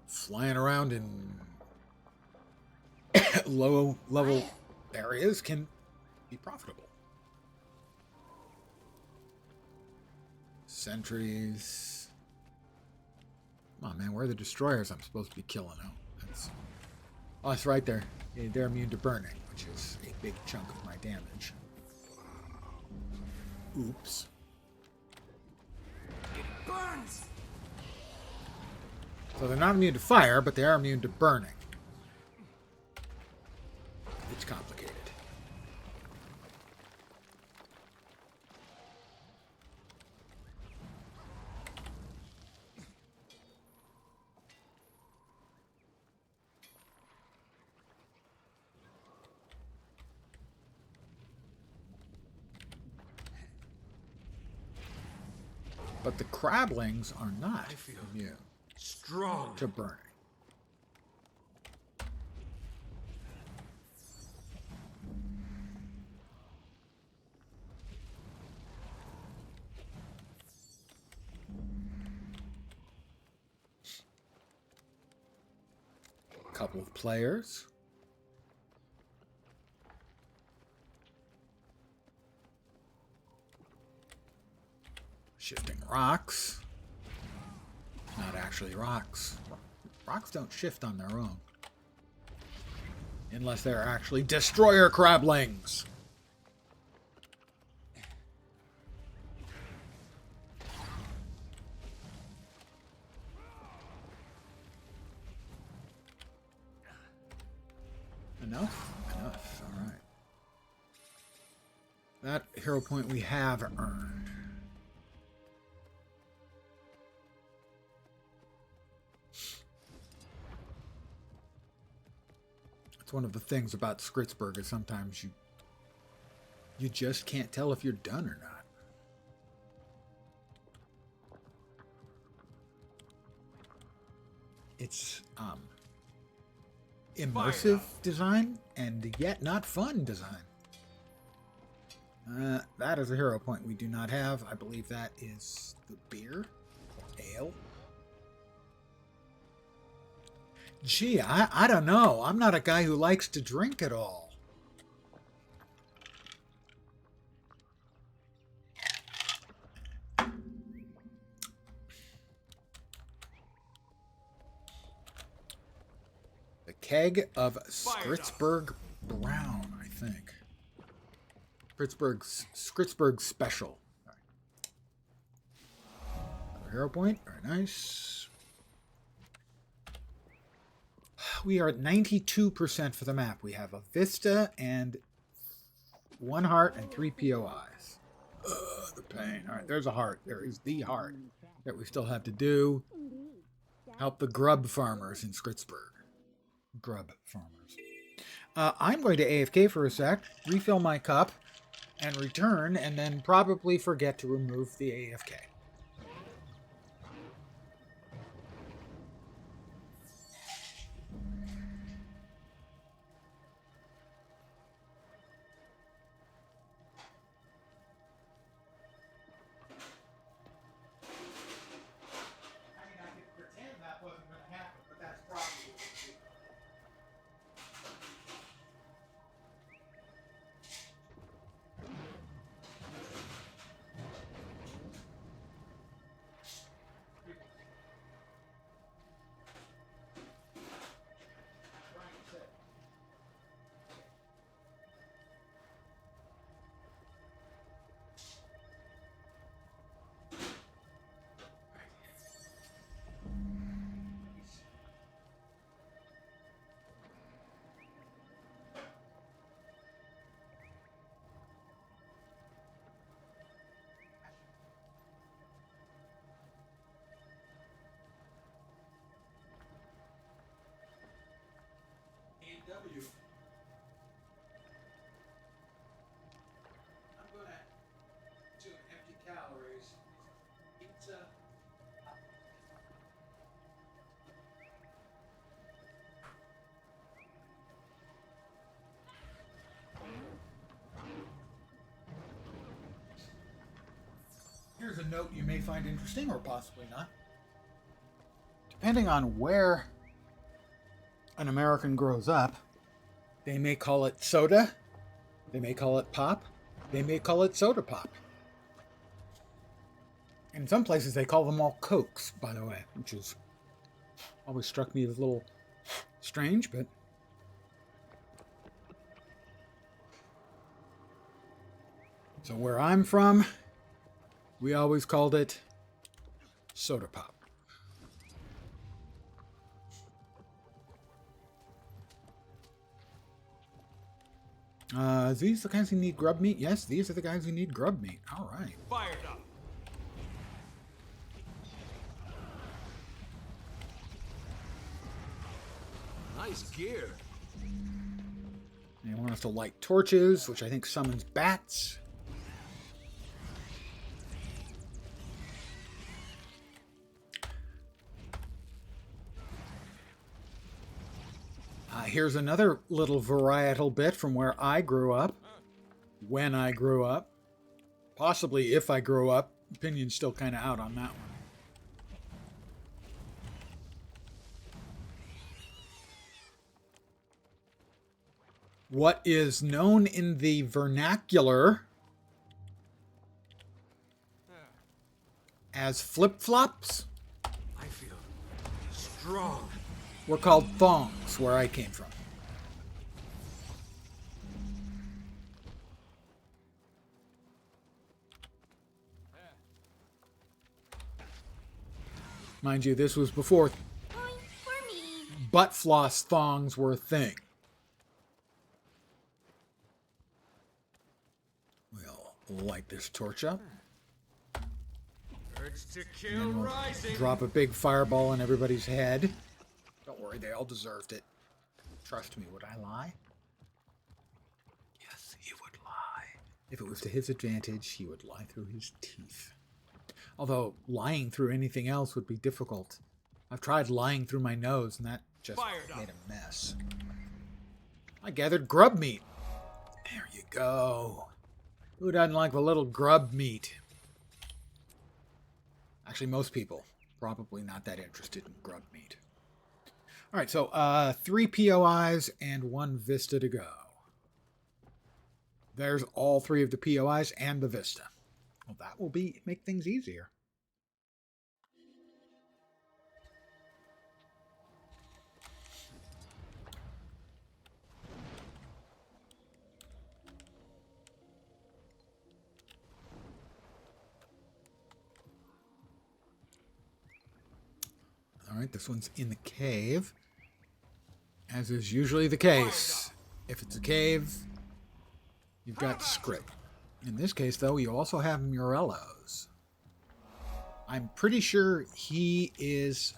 Flying around in low level areas can be profitable. Sentries. Come on, man. Where are the destroyers I'm supposed to be killing out? Oh, it's right there. They're immune to burning, which is a big chunk of my damage. Oops. It burns! So they're not immune to fire, but they are immune to burning. It's complicated. But the crablings are not immune strong to burning. A couple of players. Shifting rocks. Not actually rocks. Rocks don't shift on their own. Unless they're actually destroyer crablings. Enough? Enough. Alright. That hero point we have earned. One of the things about Skritsburg is sometimes you just can't tell if you're done or not. It's immersive design and yet not fun design. That is a hero point we do not have. I believe that is the beer or ale. Gee, I don't know. I'm not a guy who likes to drink at all. The keg of Spritzberg Brown, I think. Spritzberg Special. Another hero point. Very nice. We are at 92% for the map. We have a Vista and 1 heart and 3 POIs. Ugh, the pain. All right, there's a heart. There is the heart that we still have to do. Help the grub farmers in Spritzberg. Grub farmers. I'm going to AFK for a sec, refill my cup, and return, and then probably forget to remove the AFK. I'm going to empty calories. Pizza. Here's a note you may find interesting or possibly not. Depending on where an American grows up, they may call it soda, they may call it pop, they may call it soda pop. In some places they call them all Cokes, by the way, which is always struck me as a little strange, but so where I'm from, we always called it soda pop. These the guys who need grub meat? Yes, these are the guys who need grub meat. All right. Fired up. Nice gear. They want us to light torches, which I think summons bats. Here's another little varietal bit from where I grew up, when I grew up, possibly if I grew up. Opinion's still kind of out on that one. What is known in the vernacular as flip-flops I feel strong. were called thongs where I came from. Mind you, this was before butt floss thongs were a thing. We'll light this torch up. Urge to kill rising. Drop a big fireball on everybody's head. Don't worry, they all deserved it. Trust me, would I lie? Yes, he would lie. If it was to his advantage, he would lie through his teeth. Although lying through anything else would be difficult. I've tried lying through my nose, and that just made a mess. I gathered grub meat. There you go. Who doesn't like a little grub meat? Actually, most people. Probably not that interested in grub meat. All right, so 3 POIs and 1 Vista to go. There's all 3 of the POIs and the Vista. Well, that will make things easier. Alright, this one's in the cave. As is usually the case. If it's a cave, you've got script. In this case, though, you also have Morello's. I'm pretty sure he is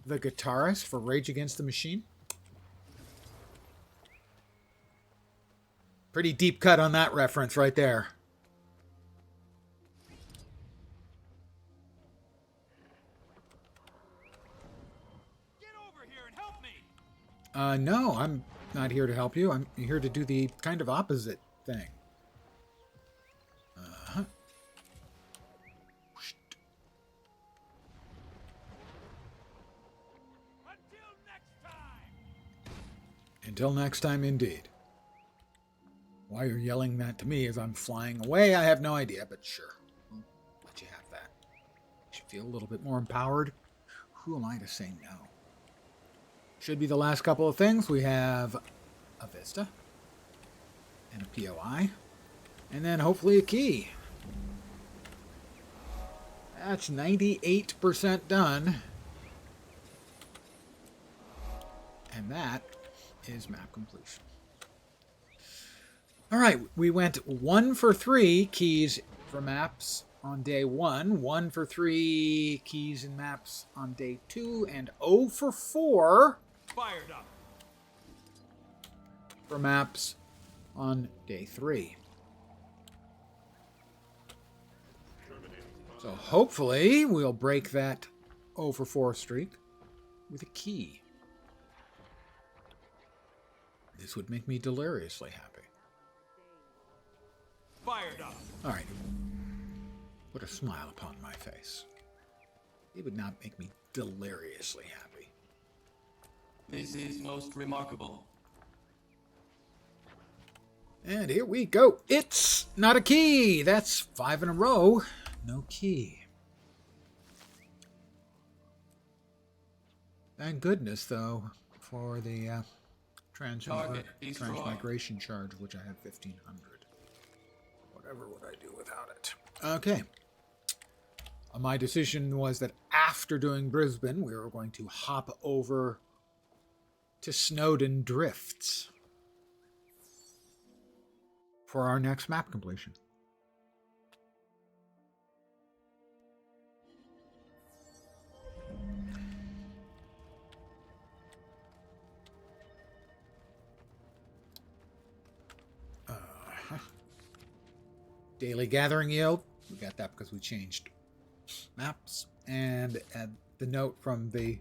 the guitarist for Rage Against the Machine. Pretty deep cut on that reference right there. Get over here and help me! No, I'm not here to help you. I'm here to do the kind of opposite thing. Uh-huh. Until next time! Until next time, indeed. Why you're yelling that to me as I'm flying away, I have no idea, but sure. I'll let you have that. You should feel a little bit more empowered. Who am I to say no? Should be the last couple of things. We have a Vista and a POI, and then hopefully a key. That's 98% done. And that is map completion. All right, we went 1 for 3 keys for maps on day 1, 1 for 3 keys and maps on day 2, and 0 for 4 Fired up! for maps on day 3. So hopefully we'll break that 0 for 4 streak with a key. This would make me deliriously happy. Fired up! All right. Put a smile upon my face. It would not make me deliriously happy. This is most remarkable. And here we go. It's not a key. That's 5 in a row. No key. Thank goodness, though, for the transmigration charge, which I have 1,500. Whatever would I do without it? Okay. My decision was that after doing Brisbane, we were going to hop over to Snowden Drifts for our next map completion. Daily gathering yield. We got that because we changed maps. And the note from the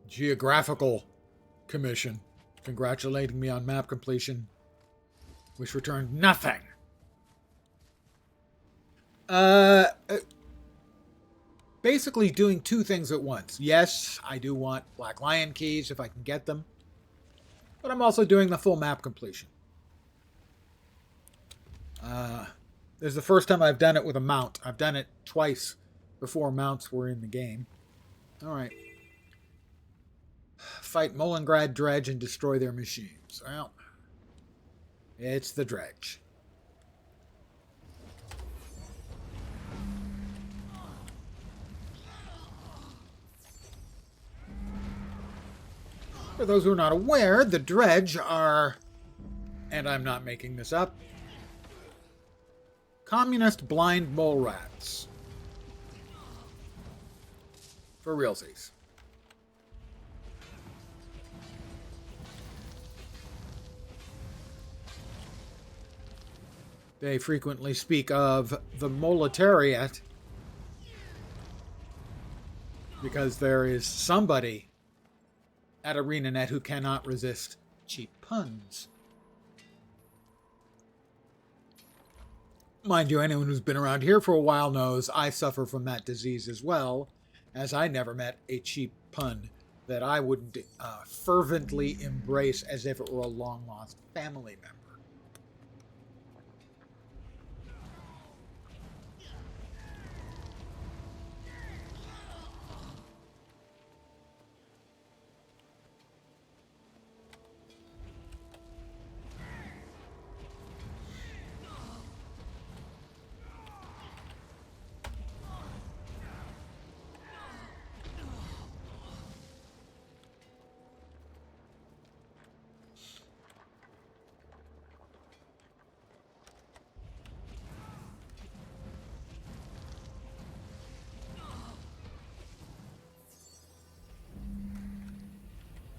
Geographical Commission congratulating me on map completion, which returned nothing. Basically doing two things at once. Yes, I do want Black Lion keys if I can get them, but I'm also doing the full map completion. This is the first time I've done it with a mount. I've done it twice before mounts were in the game. Alright. Fight Molingrad Dredge and destroy their machines. Well, it's the Dredge. For those who are not aware, the Dredge are, and I'm not making this up, communist blind mole rats. For realsies. They frequently speak of the moletariat because there is somebody at ArenaNet who cannot resist cheap puns. Mind you, anyone who's been around here for a while knows I suffer from that disease as well, as I never met a cheap pun that I wouldn't fervently embrace as if it were a long-lost family member.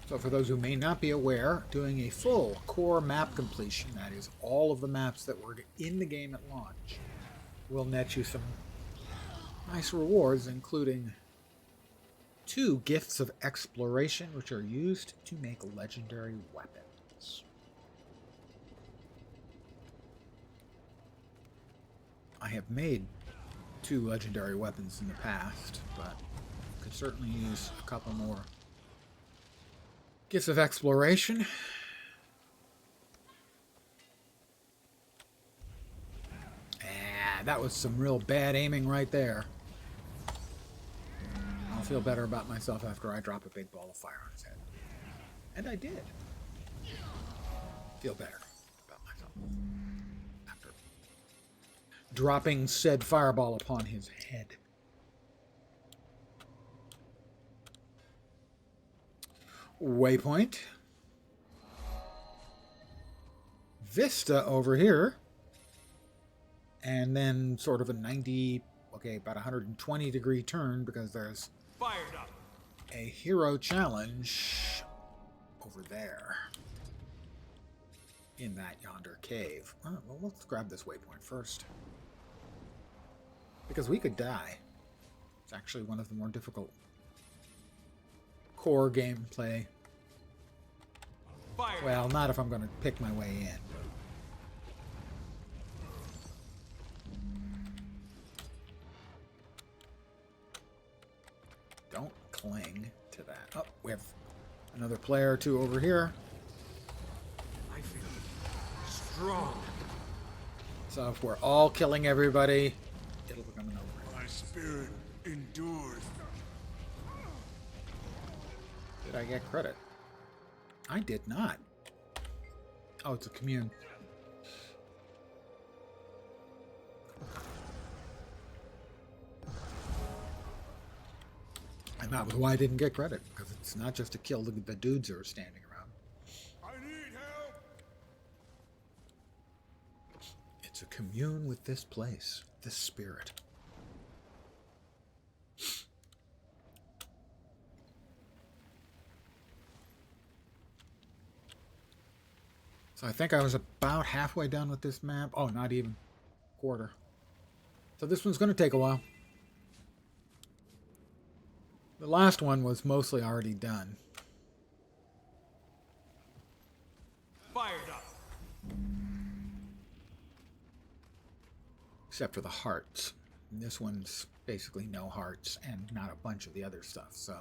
So for those who may not be aware, doing a full core map completion, that is all of the maps that were in the game at launch, will net you some nice rewards, including 2 gifts of exploration, which are used to make legendary weapons. I have made 2 legendary weapons in the past, but could certainly use a couple more gifts of exploration. That was some real bad aiming right there. I'll feel better about myself after I drop a big ball of fire on his head. And I did. Feel better about myself after dropping said fireball upon his head. Waypoint. Vista over here. And then sort of a 90, okay, about 120 degree turn because there's Fired up. a hero challenge over there in that yonder cave. Well, let's grab this waypoint first. Because we could die. It's actually one of the more difficult core gameplay. Fired. Well, not if I'm going to pick my way in. Don't cling to that. Oh, we have another player or 2 over here. I feel strong. So if we're all killing everybody, it'll become an over. My spirit endures. Did I get credit? I did not. Oh, it's a commune. And that was why I didn't get credit, because it's not just to kill the dudes that are standing around. I need help. It's a commune with this place, this spirit. So I think I was about halfway done with this map. Oh, not even. Quarter. So this one's going to take a while. The last one was mostly already done. Fired up. Except for the hearts. And this one's basically no hearts and not a bunch of the other stuff. So,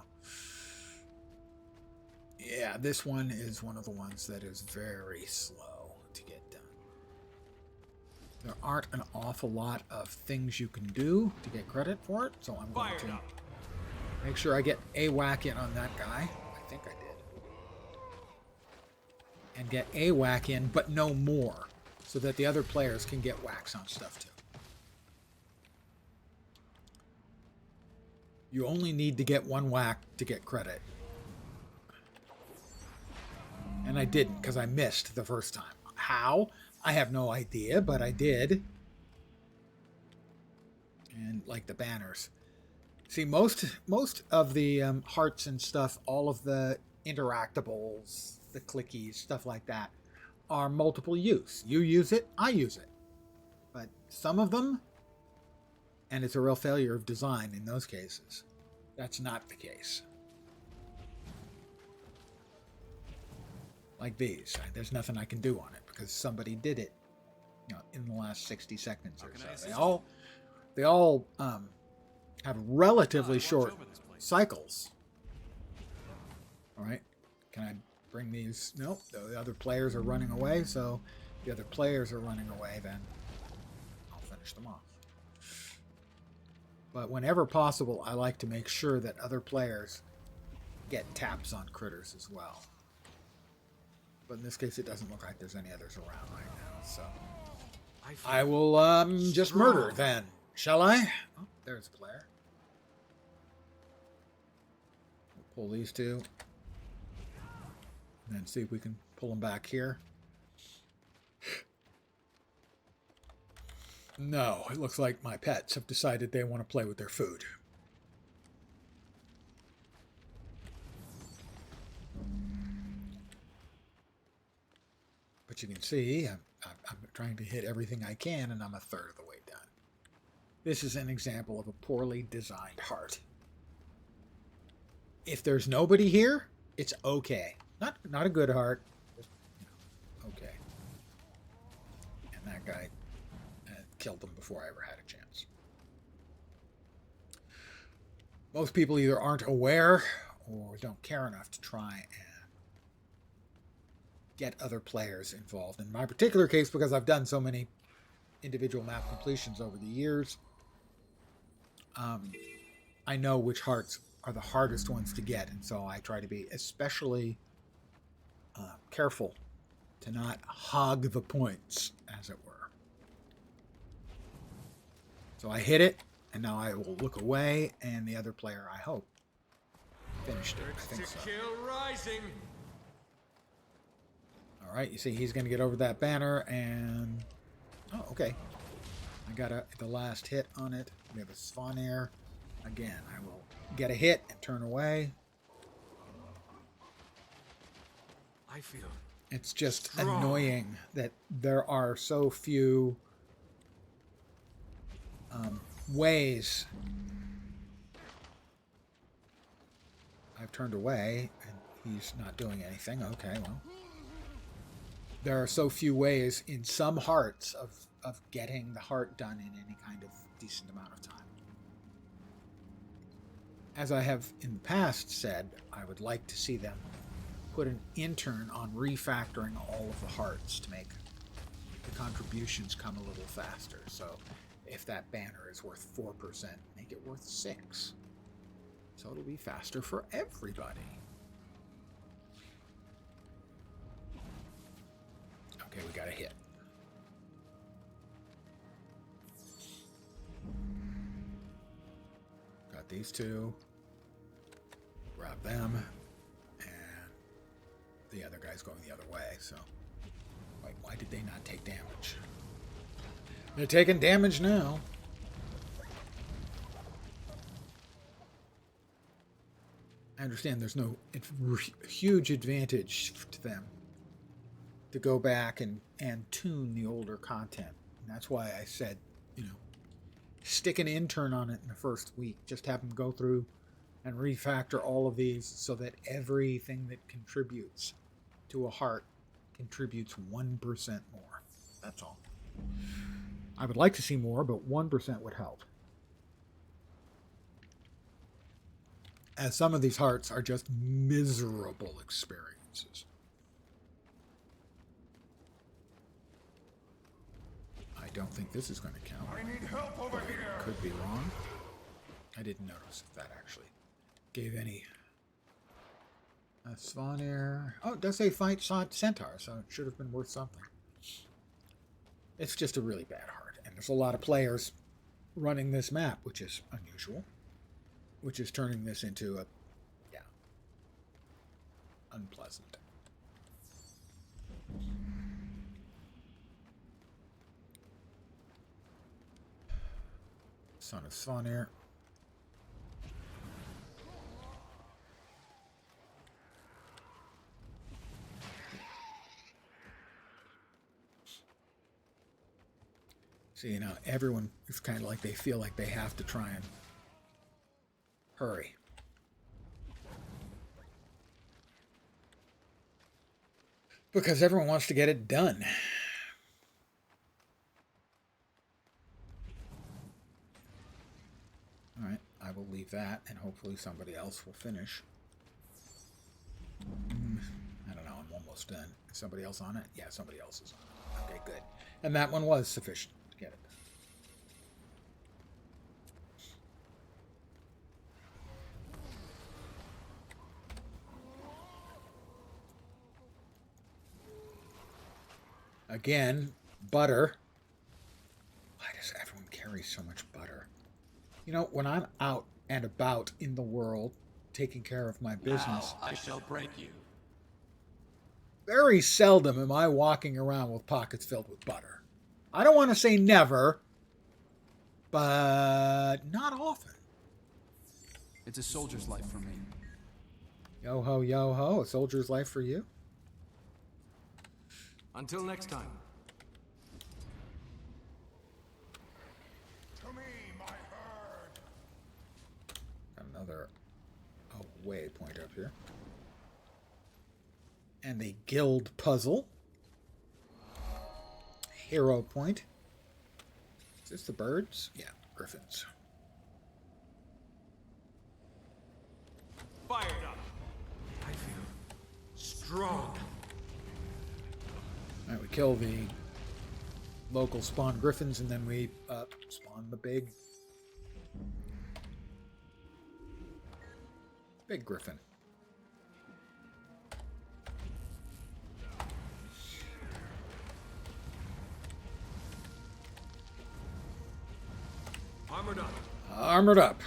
yeah, this one is one of the ones that is very slow to get done. There aren't an awful lot of things you can do to get credit for it, so I'm going to make sure I get a whack in on that guy. I think I did. And get a whack in, but no more, so that the other players can get whacks on stuff too. You only need to get 1 whack to get credit. And I didn't, because I missed the first time. How? I have no idea, but I did. And like the banners. See, most of the hearts and stuff, all of the interactables, the clickies, stuff like that, are multiple use. You use it, I use it. But some of them, and it's a real failure of design in those cases, that's not the case. Like these. There's nothing I can do on it because somebody did it, in the last 60 seconds or so. They all have relatively short cycles. All right. Can I bring these? Nope. The other players are running away, so if the other players are running away, then I'll finish them off. But whenever possible, I like to make sure that other players get taps on critters as well. But in this case, it doesn't look like there's any others around right now, so I will just murder then, shall I? Oh, there's a player. We'll pull these 2, and then see if we can pull them back here. No, it looks like my pets have decided they want to play with their food. But you can see I'm trying to hit everything I can, and I'm a third of the way done. This is an example of a poorly designed heart. If there's nobody here, it's okay. Not a good heart, just, okay. And that guy killed them before I ever had a chance. Most people either aren't aware or don't care enough to try and get other players involved. In my particular case, because I've done so many individual map completions over the years, I know which hearts are the hardest ones to get, and so I try to be especially careful to not hog the points, as it were. So I hit it, and now I will look away, and the other player, I hope, finished it. I think so. Kill rising. All right, you see he's going to get over that banner, and... Oh, okay. I got the last hit on it. We have a Svanir. Again, I will get a hit and turn away. I feel It's just strong. annoying that there are so few ways. I've turned away, and he's not doing anything. Okay, well. There are so few ways in some hearts of getting the heart done in any kind of decent amount of time. As I have in the past said, I would like to see them put an intern on refactoring all of the hearts to make the contributions come a little faster. So if that banner is worth 4%, make it worth 6%. So it'll be faster for everybody. Okay, we got a hit. Got these two. Grab them. And the other guy's going the other way, so... Wait, why did they not take damage? They're taking damage now. I understand there's no huge advantage to them to go back and tune the older content. And that's why I said, stick an intern on it in the first week. Just have them go through and refactor all of these so that everything that contributes to a heart contributes 1% more. That's all. I would like to see more, but 1% would help. As some of these hearts are just miserable experiences. I don't think this is going to count. I need help over here. Could be wrong. I didn't notice if that actually gave any. Svanir. Oh, it does say fight Centaur, so it should have been worth something. It's just a really bad heart, and there's a lot of players running this map, which is unusual. Which is turning this into a, unpleasant. Son of Svanir. See, everyone is kind of like they feel like they have to try and hurry. Because everyone wants to get it done. Alright, I will leave that, and hopefully somebody else will finish. I don't know, I'm almost done. Is somebody else on it? Yeah, somebody else is on it. Okay, good. And that one was sufficient to get it done. Again, butter. Why does everyone carry so much butter? When I'm out and about in the world, taking care of my business, Now I shall break you. very seldom am I walking around with pockets filled with butter. I don't want to say never, but not often. It's a soldier's life for me. Yo ho, a soldier's life for you? Until next time. To me, my herd. Another waypoint up here. And the guild puzzle. Hero point. Is this the birds? Yeah, griffins. Fired up. I feel strong. Alright, we kill the local spawn griffins and then we spawn the big griffin. Armored up. Armored up.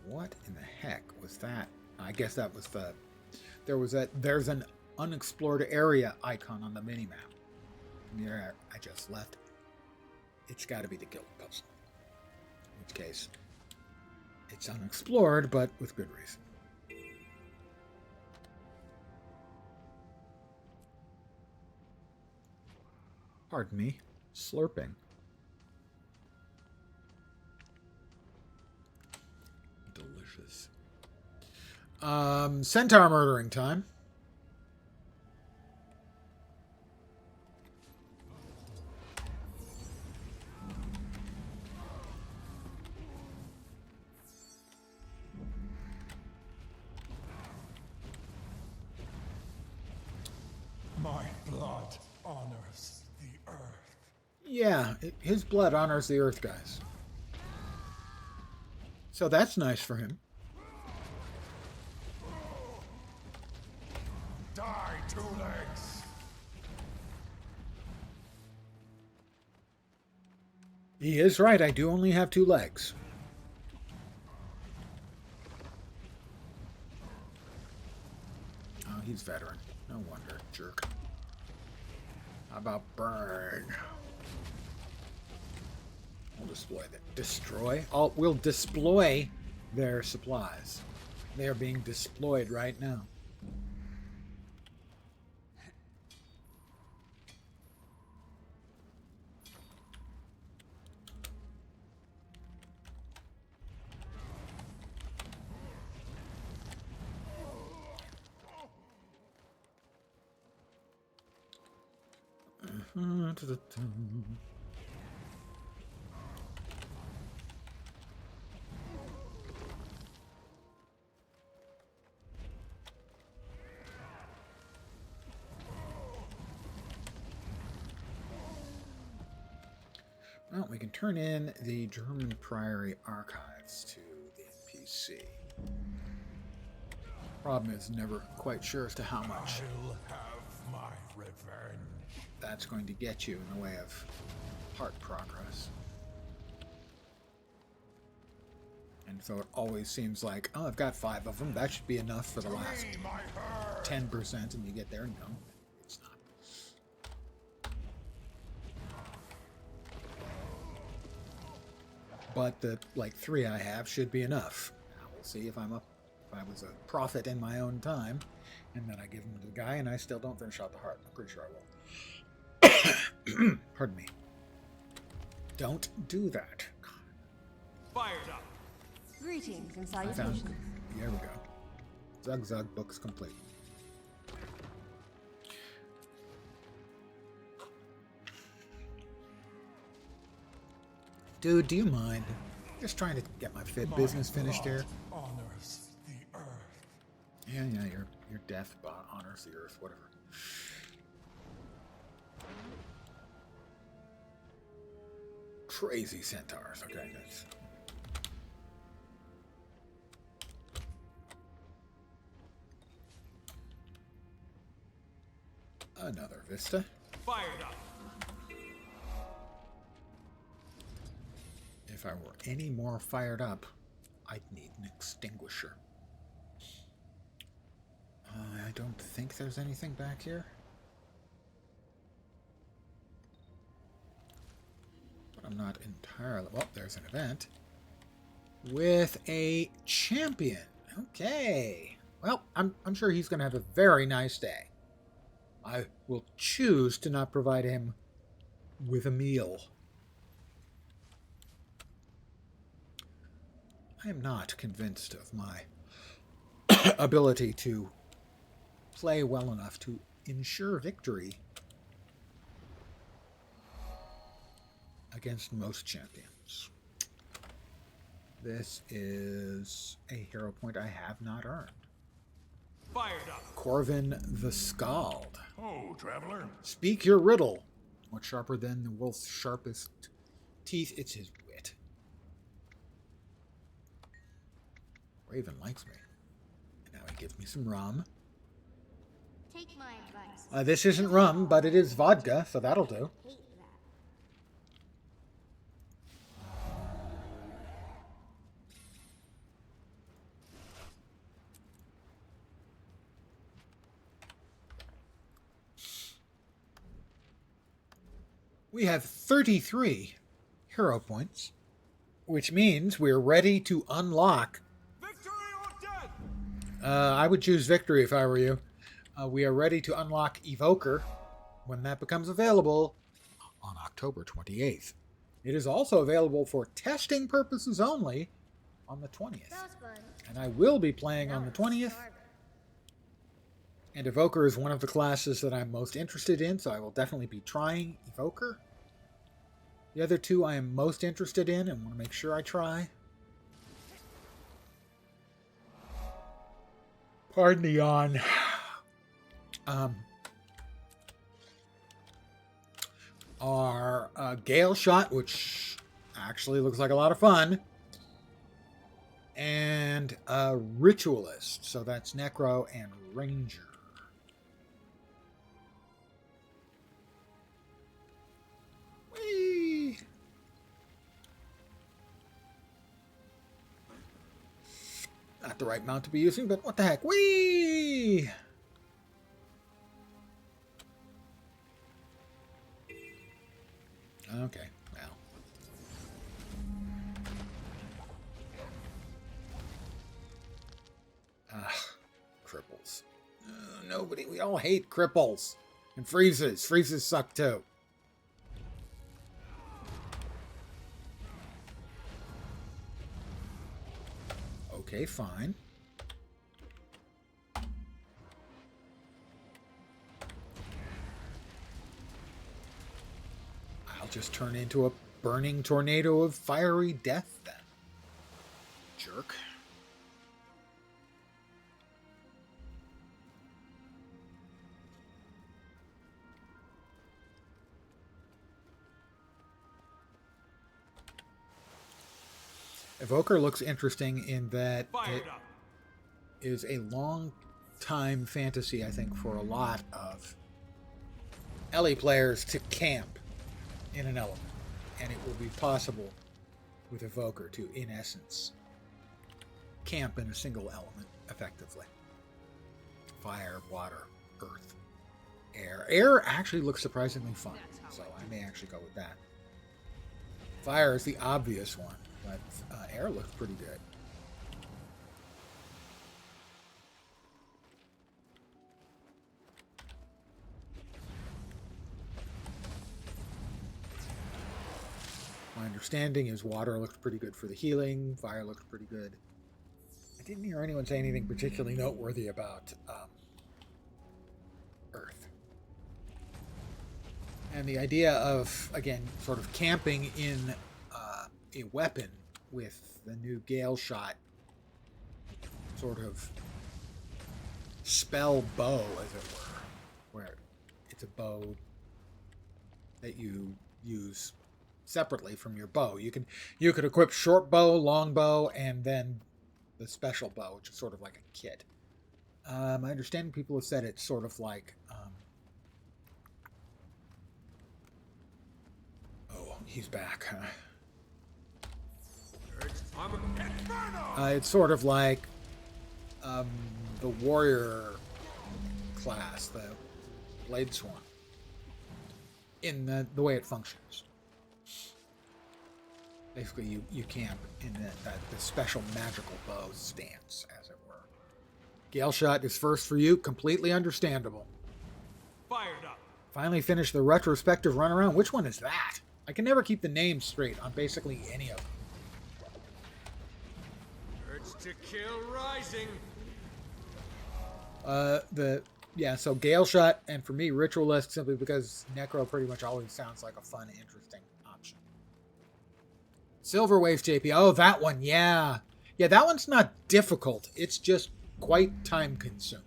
What in the heck was that? I guess that was the... There's an unexplored area icon on the minimap. From the area I just left. It's got to be the guild puzzle. In which case, it's unexplored, but with good reason. Pardon me, slurping. Delicious. Centaur murdering time. My blood honors the earth. Yeah, his blood honors the earth, guys. So that's nice for him. Die, two legs. He is right, I do only have 2 legs. Oh, he's veteran. No wonder, jerk. How about burn? We'll destroy. We'll deploy their supplies. They are being deployed right now. Well, we can turn in the German Priory archives to the NPC. Problem is, never quite sure as to how much I'll have my revenge. that's going to get you in the way of heart progress. And so it always seems like, oh, I've got 5 of them. That should be enough for the last 10%, and you get there. No, it's not. But the 3 I have should be enough. Now we'll see if I was a prophet in my own time, and then I give them to the guy, and I still don't finish out the heart. I'm pretty sure I will. Pardon me. Don't do that. Fired up. Greetings and I found. salutations. There we go. Zug Zug books complete. Dude, do you mind? Just trying to get my business finished here. Honors the earth. Yeah, your death honors the earth, whatever. Crazy centaurs. Okay, that's. Another vista. Fired up. If I were any more fired up, I'd need an extinguisher. I don't think there's anything back here. But I'm not entirely... Well, there's an event. With a champion. Okay. Well, I'm sure he's going to have a very nice day. I will choose to not provide him with a meal. I am not convinced of my ability to play well enough to ensure victory against most champions. This is a hero point I have not earned. Fired up. Corvin the Scald. Oh, traveler. Speak your riddle. What's sharper than the wolf's sharpest teeth? It's his wit. Raven likes me. And now he gives me some rum. Take my advice. This isn't rum, but it is vodka, so that'll do. Hate that. We have 33 hero points, which means we're ready to unlock. Victory or death! I would choose victory if I were you. We are ready to unlock Evoker when that becomes available on October 28th. It is also available for testing purposes only on the 20th. That was fun. And I will be playing on the Now we're 20th. starving. And Evoker is one of the classes that I'm most interested in, so I will definitely be trying Evoker. The other two I am most interested in and want to make sure I try. Pardon the yawn. Are Gale Shot, which actually looks like a lot of fun, and Ritualist, so that's Necro and Ranger. Whee! Not the right mount to be using, but what the heck? Whee! Okay, now. Cripples. Nobody, we all hate cripples. And freezes. Freezes suck too. Okay, fine. I'll just turn into a burning tornado of fiery death then. Jerk. Evoker looks interesting in that it is a long time fantasy, I think, for a lot of Ellie players to camp in an element. And it will be possible with Evoker to, in essence, camp in a single element effectively. Fire, water, earth, air. Air actually looks surprisingly fun, so I may actually go with that. Fire is the obvious one, but air looks pretty good. My understanding is water looked pretty good for the healing, fire looked pretty good. I didn't hear anyone say anything particularly noteworthy about earth. And the idea of, again, sort of camping in a weapon with the new Gale Shot sort of spell bow, as it were, where it's a bow that you use separately from your bow. You could equip short bow, long bow, and then the special bow, which is sort of like a kit. I understand people have said it's sort of like oh, he's back, huh? It's sort of like the warrior class, the Blade Sworn, in the way it functions. Basically, you camp in the special magical bow stance, as it were. Gale Shot is first for you. Completely understandable. Fired up. Finally finished the retrospective runaround. Which one is that? I can never keep the names straight on basically any of them. Urge to kill rising. So Gale Shot, and for me, Ritualist, simply because Necro pretty much always sounds like a fun, interesting option. Silver Waves JP. Oh, that one, yeah. Yeah, that one's not difficult. It's just quite time-consuming.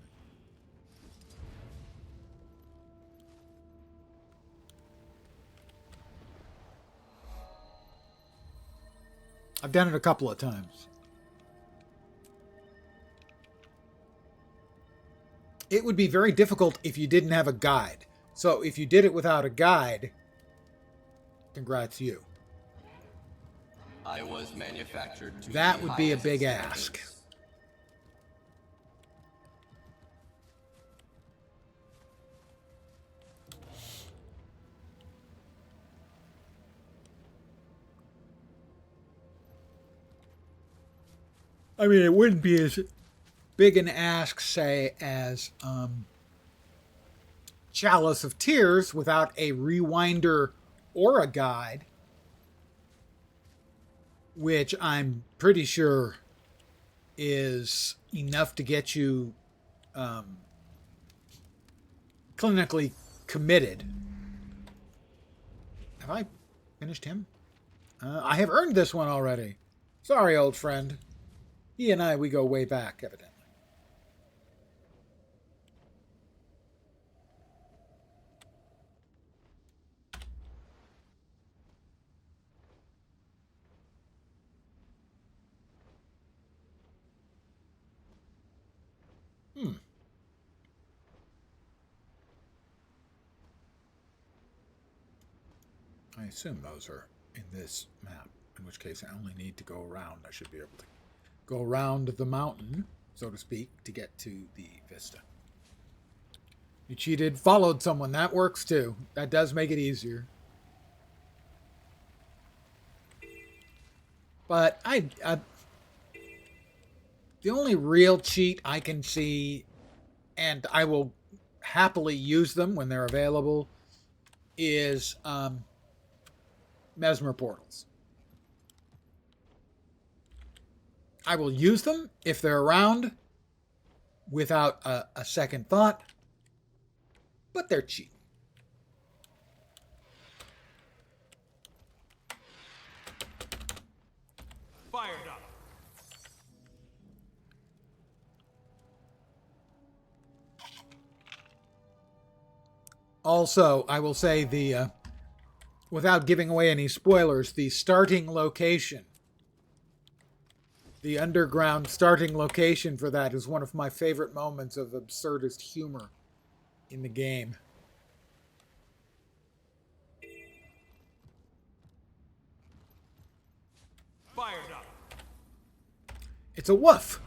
I've done it a couple of times. It would be very difficult if you didn't have a guide. So if you did it without a guide, congrats you. I was manufactured to That the would be a highest big standards. ask. I mean, it wouldn't be as big an ask, say, as Chalice of Tears without a rewinder or a guide, which I'm pretty sure is enough to get you clinically committed. Have I finished him? I have earned this one already. Sorry, old friend. He and I, we go way back, evidently. I assume those are in this map, in which case I only need to go around. I should be able to go around the mountain, so to speak, to get to the vista. You cheated, followed someone. That works too. That does make it easier. But the only real cheat I can see, and I will happily use them when they're available, is Mesmer portals. I will use them if they're around without a second thought, but they're cheap. Fired up. Also, I will say without giving away any spoilers, the starting location, the underground starting location for that is one of my favorite moments of absurdist humor in the game. Fired up. It's a woof.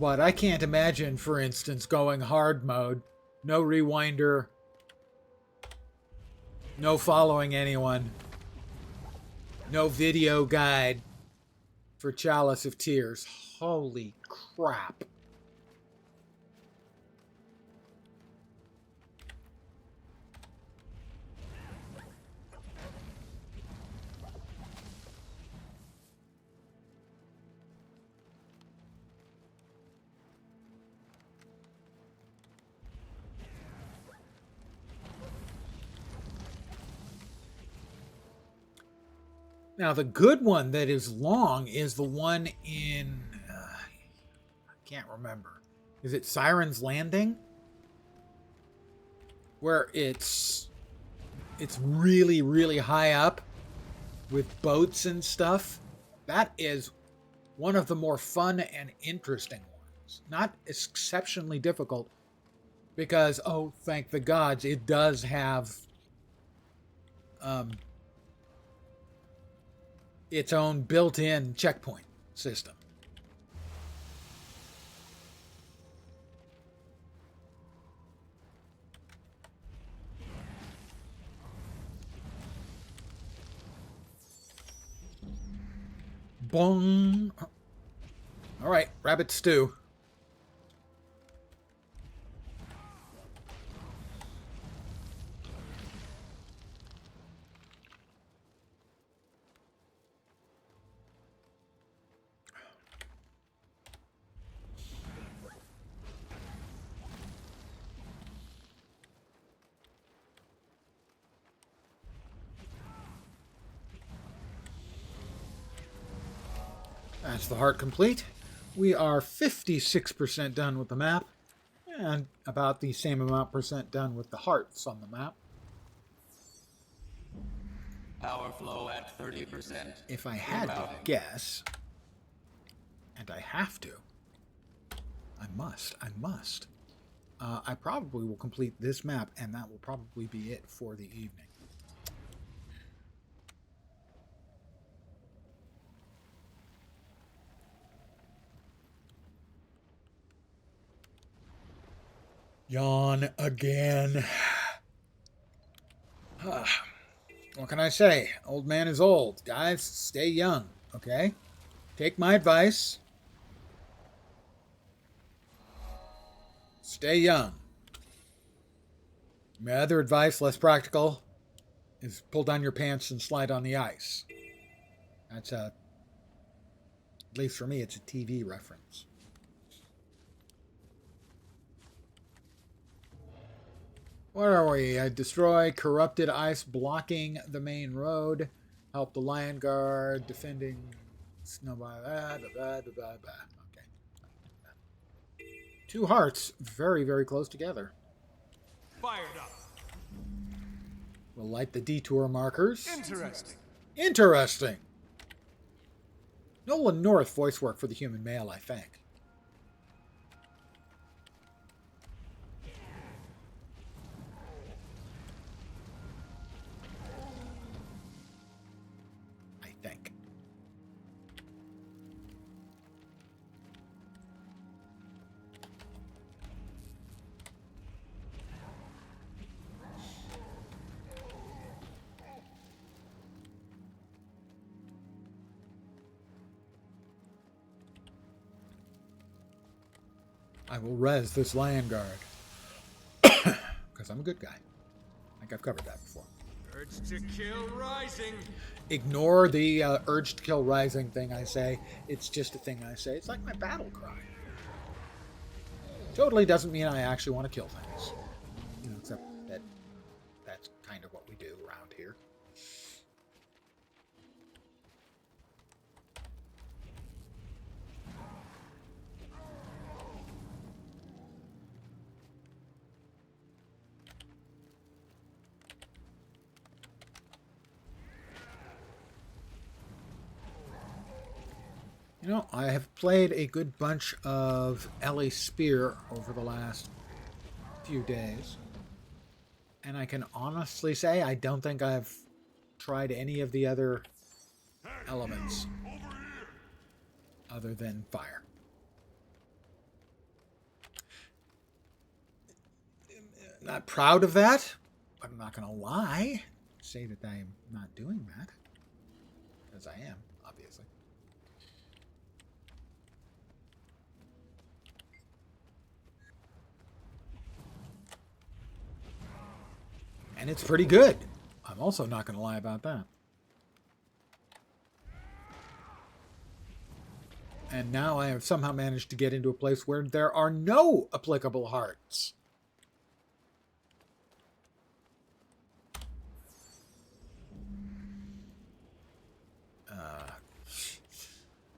But I can't imagine, for instance, going hard mode. No rewinder. No following anyone. No video guide for Chalice of Tears. Holy crap. Now, the good one that is long is the one in... I can't remember. Is it Siren's Landing? Where it's really, really high up with boats and stuff. That is one of the more fun and interesting ones. Not exceptionally difficult, because, oh, thank the gods, it does have its own built-in checkpoint system. Bong. All right, rabbit stew. That's the heart complete. We are 56% done with the map, and about the same amount percent done with the hearts on the map. Power flow at 30%. If I had to guess, and I have to, I must, I probably will complete this map, and that will probably be it for the evening. Yawn again. What can I say? Old man is old. Guys, stay young, okay? Take my advice. Stay young. My other advice, less practical, is pull down your pants and slide on the ice. That's at least for me, it's a TV reference. What are we? Destroy corrupted ice blocking the main road. Help the Lion Guard defending snowball. Okay. 2 hearts very, very close together. Fired up. We'll light the detour markers. Interesting. Interesting. Nolan North voice work for the human male, I think. I will res this Lion Guard. Because I'm a good guy. I think I've covered that before. Urge to kill rising. Ignore the urge to kill rising thing I say. It's just a thing I say. It's like my battle cry. Totally doesn't mean I actually want to kill things. You know, except that that's kind of what we do around here. You know, I have played a good bunch of Ellie Spear over the last few days. And I can honestly say I don't think I've tried any of the other elements other than fire. Not proud of that, but I'm not going to lie. Say that I am not doing that. Because I am, obviously. And it's pretty good. I'm also not going to lie about that. And now I have somehow managed to get into a place where there are no applicable hearts.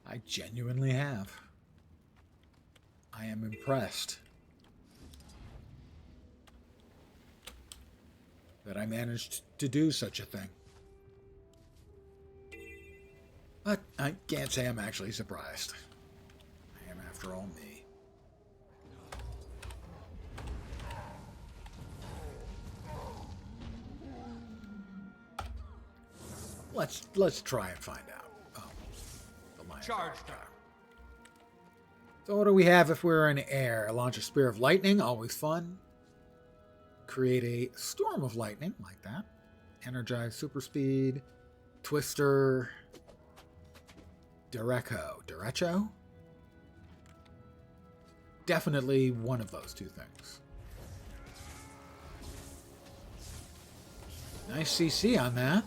I genuinely have. I am impressed that I managed to do such a thing. But I can't say I'm actually surprised. I am, after all, me. Let's try and find out. Oh, the line. Charge time. So what do we have if we're in air? Launch a spear of lightning, always fun. Create a storm of lightning, like that. Energize super speed. Twister. Derecho? Definitely one of those two things. Nice CC on that.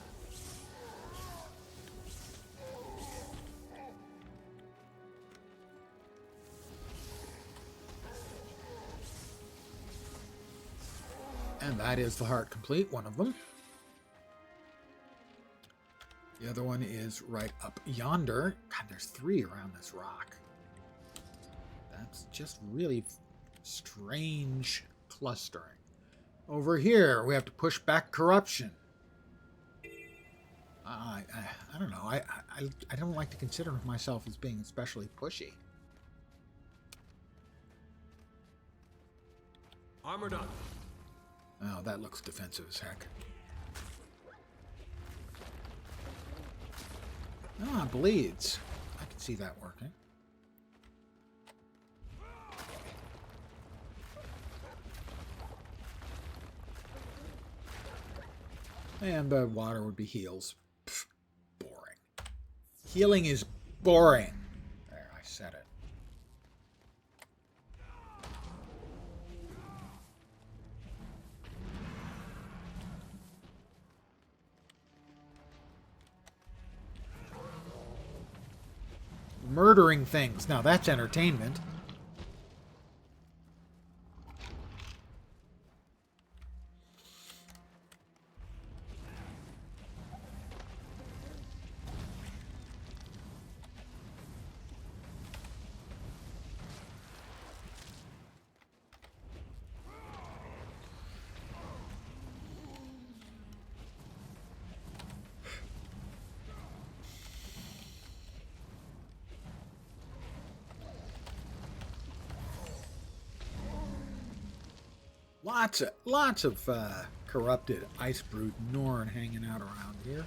And that is the heart complete, one of them. The other one is right up yonder. God, there's 3 around this rock. That's just really strange clustering. Over here, we have to push back corruption. I don't know. I don't like to consider myself as being especially pushy. Armored up. Oh, that looks defensive as heck. Ah, bleeds. I can see that working. And the water would be heals. Pfft, boring. Healing is boring. There, I said it. Murdering things. Now that's entertainment. Lots of corrupted ice brood Norn hanging out around here.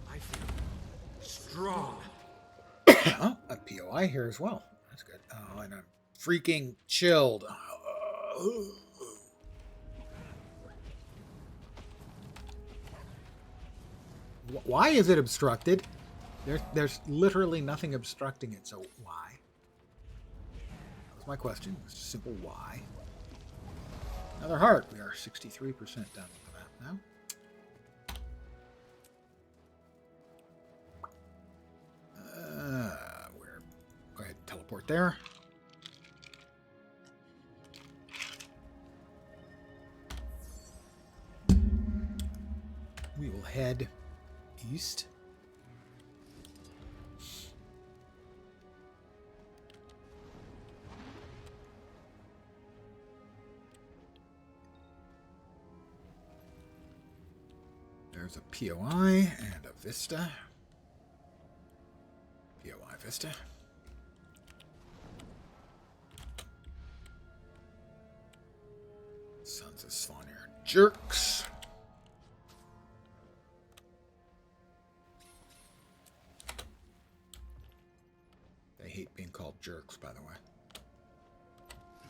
I feel strong. Oh, a POI here as well. That's good. Oh, and I'm freaking chilled. Why is it obstructed? There's literally nothing obstructing it, so why? That was my question. Simple why. Another heart. We are 63% done with the map now. Go ahead and teleport there. We will head east. There's a POI and a Vista. POI Vista. Sons of Svanir jerks. They hate being called jerks, by the way.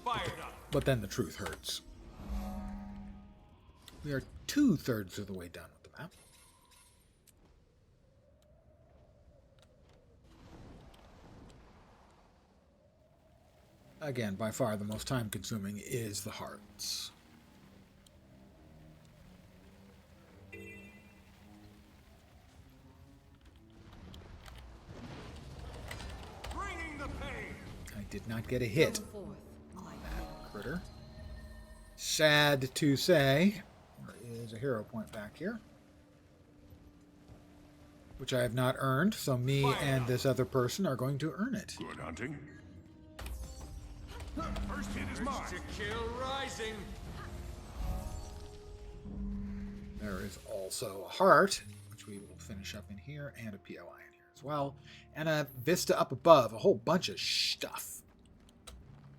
Fired up. But then the truth hurts. We are 2/3 of the way done with the map. Again, by far the most time consuming is the hearts. Bringing the pain. I did not get a hit on that critter. Sad to say, there is a hero point back here. which I have not earned, so me and this other person are going to earn it. Good hunting. First hit is mine. To kill rising. There is also a heart, which we will finish up in here, and a POI in here as well, and a vista up above, a whole bunch of stuff.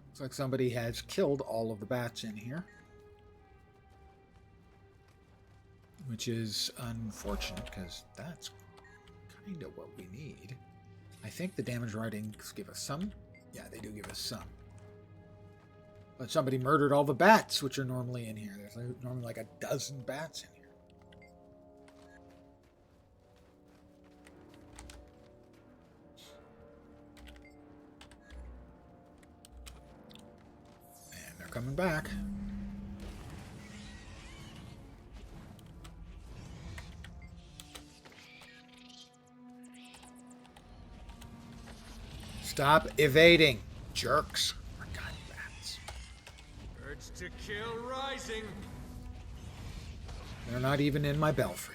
Looks like somebody has killed all of the bats in here, which is unfortunate because that's kind of what we need. I think the damage writings give us some. Yeah, they do give us some. But somebody murdered all the bats, which are normally in here. There's normally like a dozen bats in here. And they're coming back. Stop evading, jerks. Forgotten bats. Urge to kill rising. They're not even in my belfry.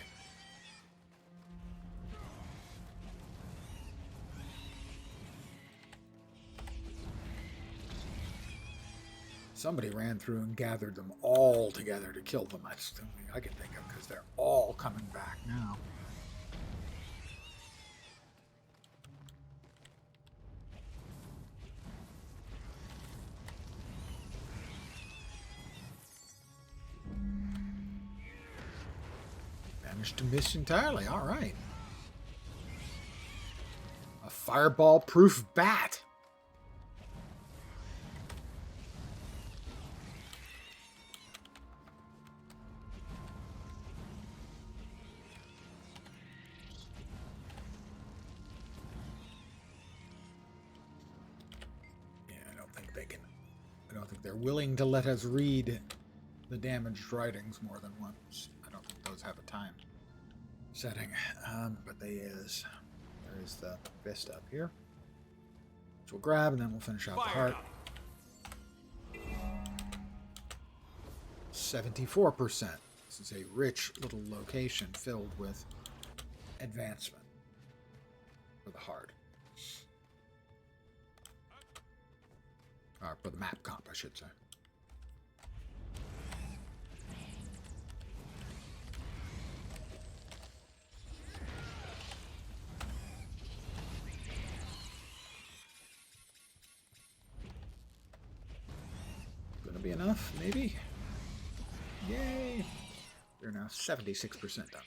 Somebody ran through and gathered them all together to kill them. That's the only thing I can think of because they're all coming back now. Managed to miss entirely. All right. A fireball-proof bat. I don't think they're willing to let us read the damaged writings more than once. I don't think those have a time setting, but there is the vista up here, which we'll grab, and then we'll finish out the heart. 74%. This is a rich little location filled with advancement for the heart. Or for the map comp, I should say. Gonna be enough, maybe? Yay! We're now 76% done.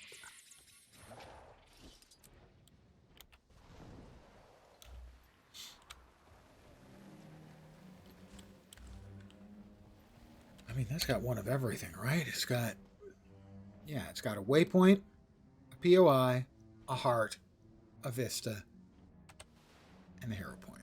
I mean, that's got one of everything, right? It's got a waypoint, a POI, a heart, a vista, and a hero point.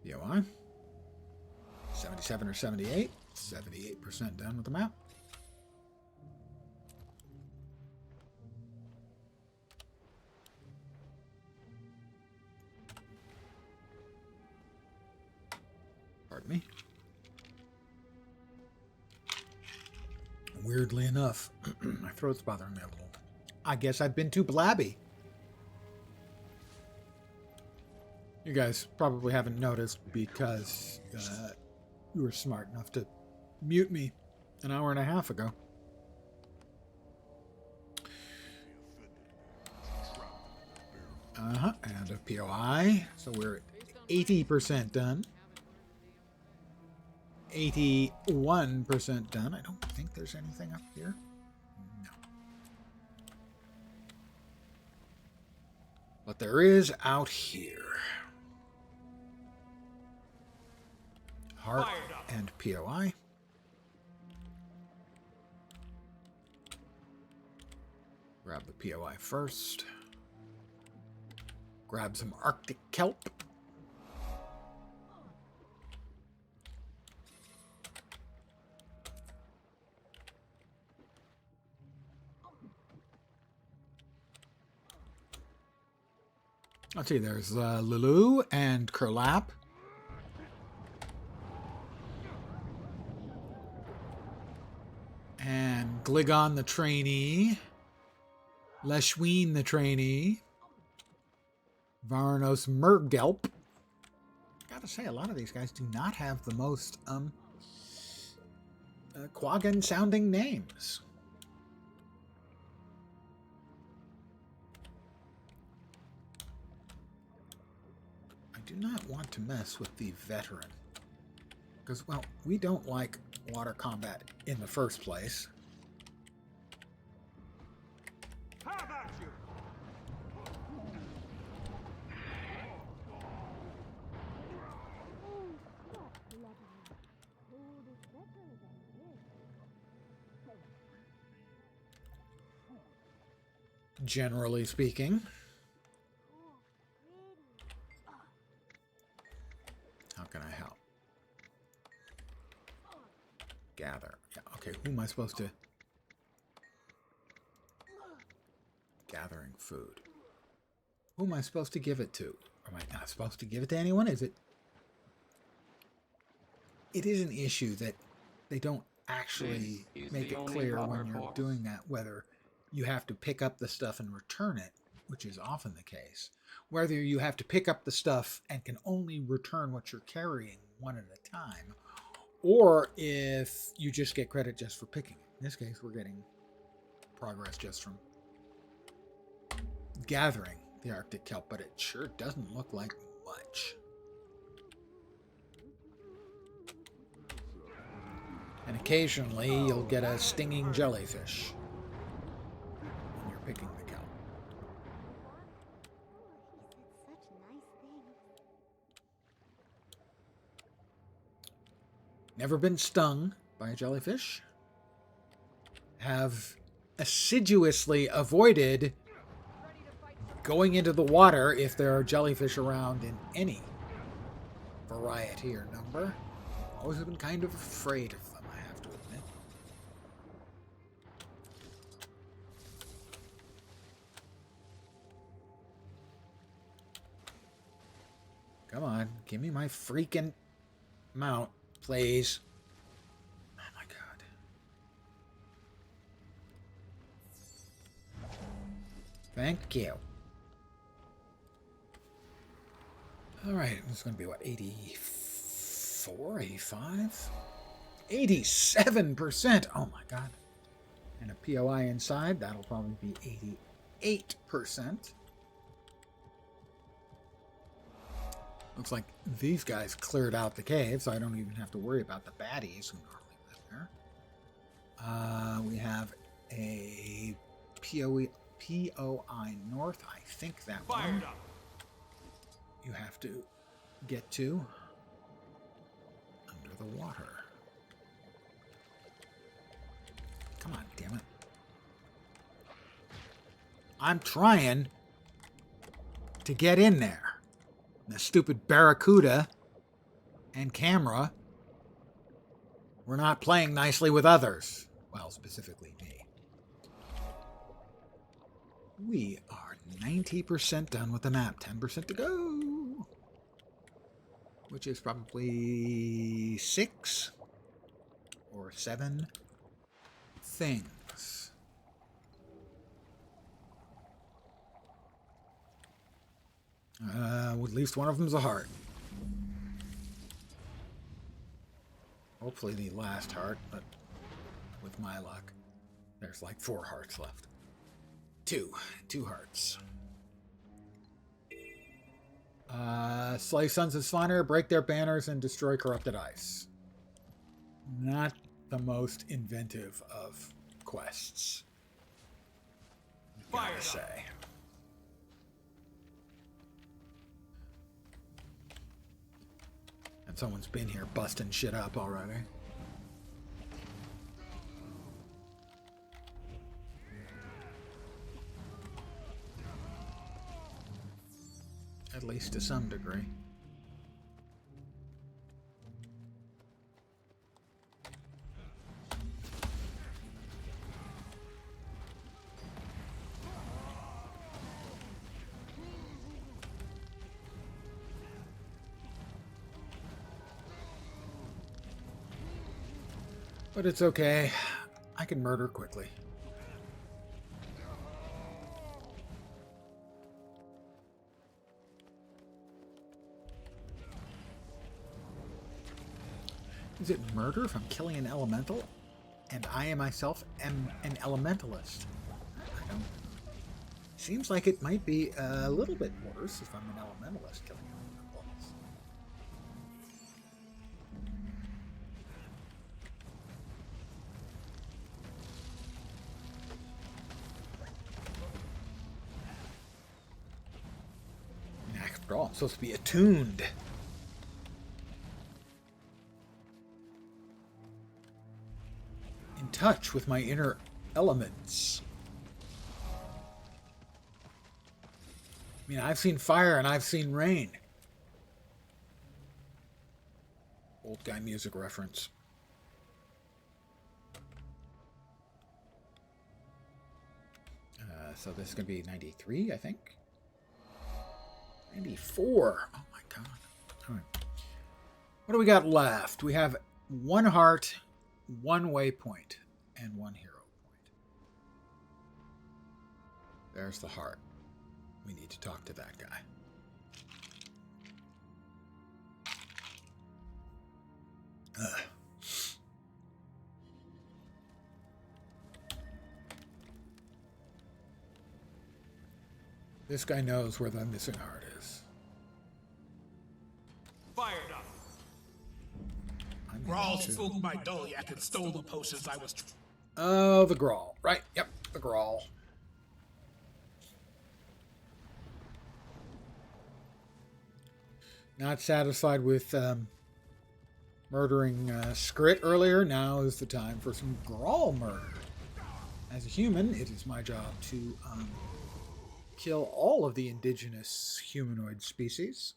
POI. 77 or 78. 78% done with the map. Pardon me. Weirdly enough, my throat's bothering me a little. I guess I've been too blabby. You guys probably haven't noticed because you were smart enough to mute me an hour and a half ago. And a POI. So we're at 80% done. 81% done. I don't think there's anything up here. No. But there is out here. Heart and POI. Grab the POI first. Grab some Arctic kelp. Let's see, there's Lulu and Kerlap. And Gligon the trainee. Leshween the trainee. Varnos Murgelp. Gotta say, a lot of these guys do not have the most Quaggan sounding names. I do not want to mess with the veteran. Because, well, we don't like water combat in the first place. How about you? Generally speaking. How can I help? Gather. Yeah, okay, who am I supposed to... Gathering food. Who am I supposed to give it to? Am I not supposed to give it to anyone? Is it... It is an issue that they don't actually make it clear when you're doing that, whether you have to pick up the stuff and return it, which is often the case. Whether you have to pick up the stuff and can only return what you're carrying one at a time, or if you just get credit just for picking it. In this case, we're getting progress just from gathering the Arctic kelp, but it sure doesn't look like much. And occasionally you'll get a stinging jellyfish when you're picking the kelp. Never been stung by a jellyfish. Have assiduously avoided going into the water if there are jellyfish around in any variety or number. Always been kind of afraid of them, I have to admit. Come on, give me my freaking mount, please. Oh my god. Thank you. Alright, it's going to be what, 84, 85? 87%! Oh my god. And a POI inside, that'll probably be 88%. Looks like these guys cleared out the cave, so I don't even have to worry about the baddies who normally live there. We have a POI North, I think that one. You have to get to under the water. Come on, damn it. I'm trying to get in there. The stupid Barracuda and camera were not playing nicely with others. Well, specifically me. We are 90% done with the map. 10% to go. Which is probably 6 or 7 things. At least one of them's a heart. Hopefully the last heart, but with my luck, there's like 4 hearts left. 2 hearts. Slay Sons of Slanor, break their banners, and destroy corrupted ice. Not the most inventive of quests, gotta say. And someone's been here busting shit up already. At least to some degree. But it's okay. I can murder quickly. Is it murder if I'm killing an elemental? And I myself am an elementalist. I don't. Seems like it might be a little bit worse if I'm an elementalist killing elementals. After all, I'm supposed to be attuned. In touch with my inner elements. I mean, I've seen fire and I've seen rain. Old guy music reference. So this is going to be 93, I think. 94. Oh my god. All right. What do we got left? We have 1 heart, 1 waypoint, and 1 hero point. There's the heart. We need to talk to that guy. Ugh. This guy knows where the missing heart is. Fired up. Grawl spooked my Doliac and stole the potions I was. Oh, the Grawl. Right, yep, the Grawl. Not satisfied with murdering Skrit earlier. Now is the time for some Grawl murder. As a human, it is my job to kill all of the indigenous humanoid species.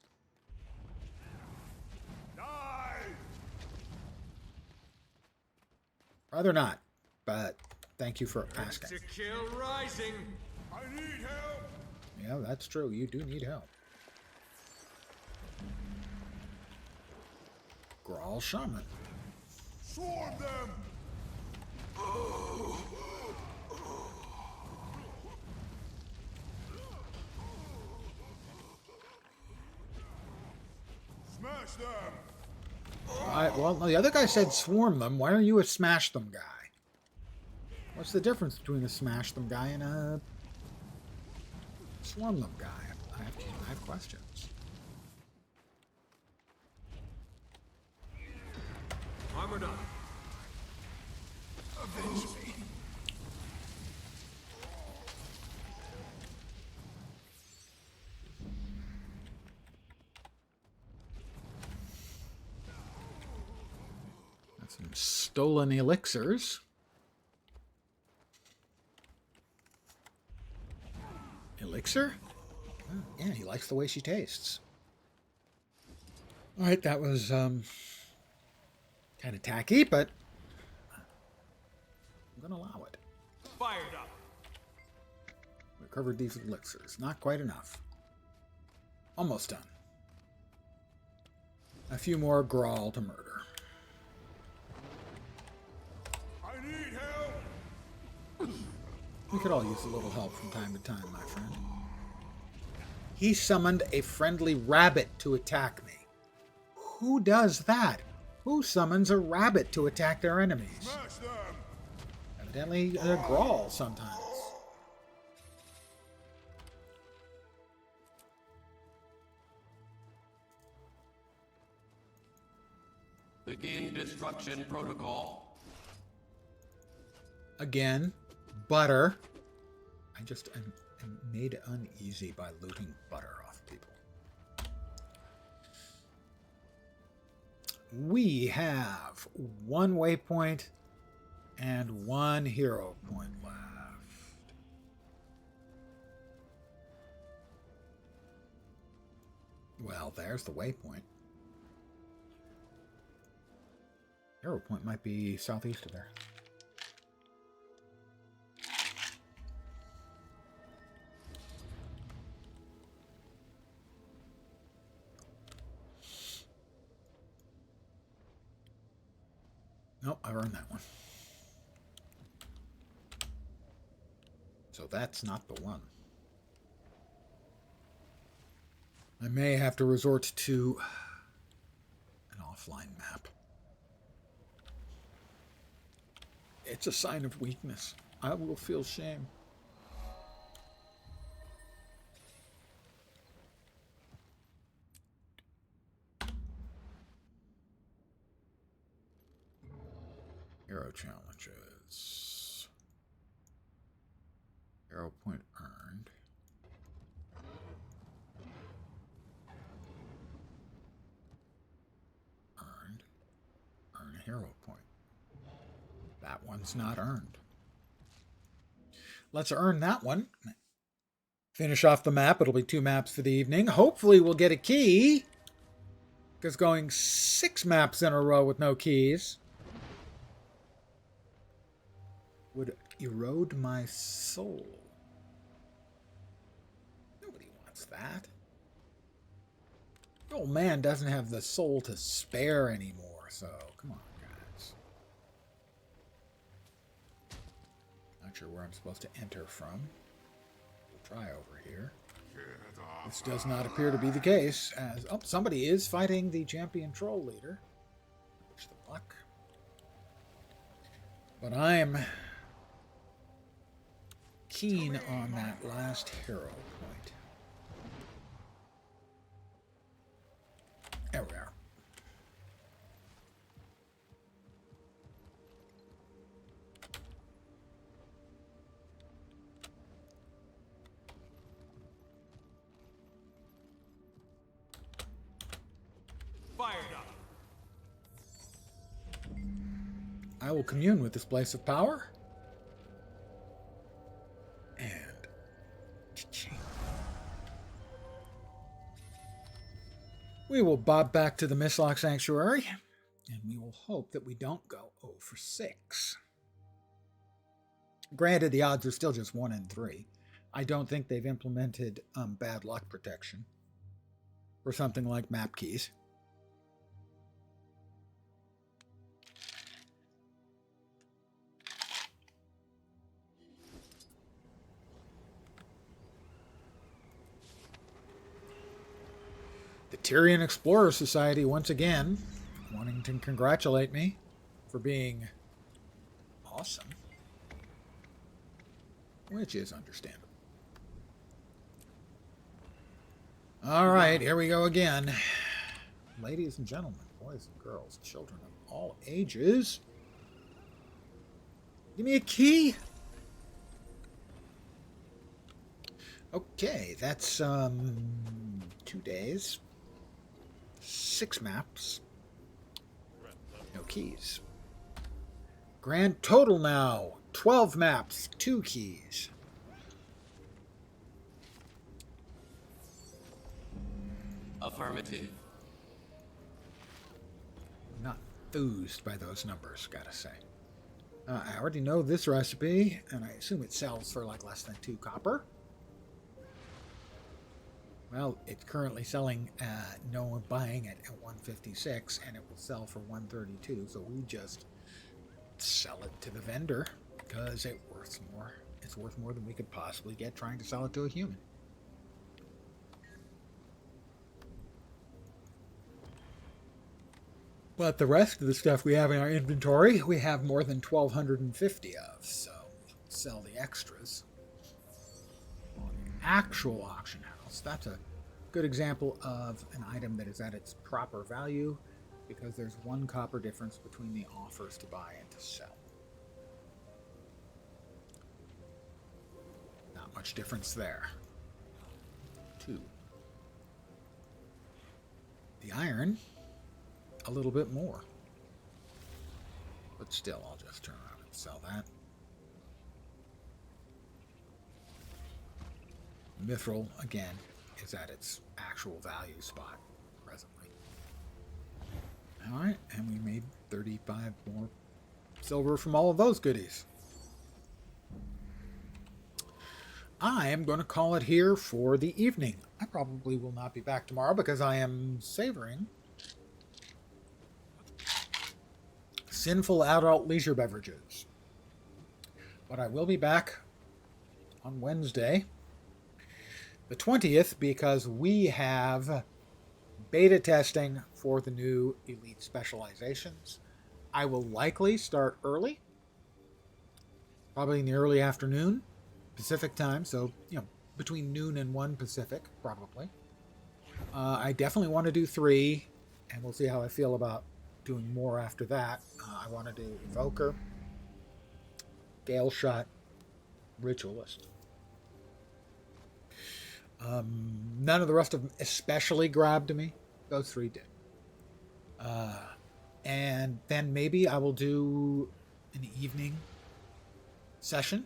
Rather not, but thank you for asking. To kill rising. I need help. Yeah, that's true. You do need help. Grawl Shaman. Swarm them. Smash them. Well, no, the other guy said swarm them. Why are you a smash them guy? What's the difference between a smash them guy and a swarm them guy? I have questions. Armored up. Avenge me. That's some stolen elixirs. Elixir? Oh, yeah, he likes the way she tastes. All right, that was kind of tacky, but I'm going to allow it. Fired up. Recovered these elixirs. Not quite enough. Almost done. A few more Grawl to murder. I need help. We could all use a little help from time to time, my friend. He summoned a friendly rabbit to attack me. Who does that? Who summons a rabbit to attack their enemies? Smash them. Evidently, a Grawl sometimes. Begin destruction protocol. Again, butter. I'm made uneasy by looting butter off people. We have 1 waypoint and 1 hero point left. Well, there's the waypoint. Hero point might be southeast of there. Nope, I've earned that one. So that's not the one. I may have to resort to an offline map. It's a sign of weakness. I will feel shame. Hero challenges. Hero point earned. Earn a hero point. That one's not earned. Let's earn that one. Finish off the map. It'll be 2 maps for the evening. Hopefully we'll get a key. Because going 6 maps in a row with no keys would erode my soul. Nobody wants that. The old man doesn't have the soul to spare anymore, so come on, guys. Not sure where I'm supposed to enter from. We'll try over here. This does not appear to be the case, as somebody is fighting the champion troll leader. Wish them luck. But I'm keen on that last hero point. There we are. Fired up. I will commune with this place of power. And we will bob back to the Mistlock Sanctuary, and we will hope that we don't go 0 for 6. Granted, the odds are still just 1 in 3. I don't think they've implemented bad luck protection for something like map keys. The Tyrian Explorer Society once again wanting to congratulate me for being awesome, which is understandable. All right, here we go again. Ladies and gentlemen, boys and girls, children of all ages, give me a key. Okay, that's 2 days. 6 maps. No keys. Grand total now. 12 maps. 2 keys. Affirmative. Not enthused by those numbers, gotta say. I already know this recipe, and I assume it sells for like less than 2 copper. Well, it's currently selling, no one buying it at 156, and it will sell for 132. So we just sell it to the vendor because it's worth more. It's worth more than we could possibly get trying to sell it to a human. But the rest of the stuff we have in our inventory, we have more than 1,250 of, so we'll sell the extras on an actual auction house. That's a good example of an item that is at its proper value because there's 1 copper difference between the offers to buy and to sell. Not much difference there. 2. The iron, a little bit more. But still, I'll just turn around and sell that. Mithril, again, is at its actual value spot presently. Alright, and we made 35 more silver from all of those goodies. I am going to call it here for the evening. I probably will not be back tomorrow because I am savoring sinful adult leisure beverages. But I will be back on Wednesday, the 20th, because we have beta testing for the new Elite Specializations. I will likely start early, probably in the early afternoon, Pacific time, so, between noon and 1 Pacific, probably. I definitely want to do 3, and we'll see how I feel about doing more after that. I want to do Evoker, Gale Shot, Ritualist. None of the rest of them especially grabbed me. Those 3 did. And then maybe I will do an evening session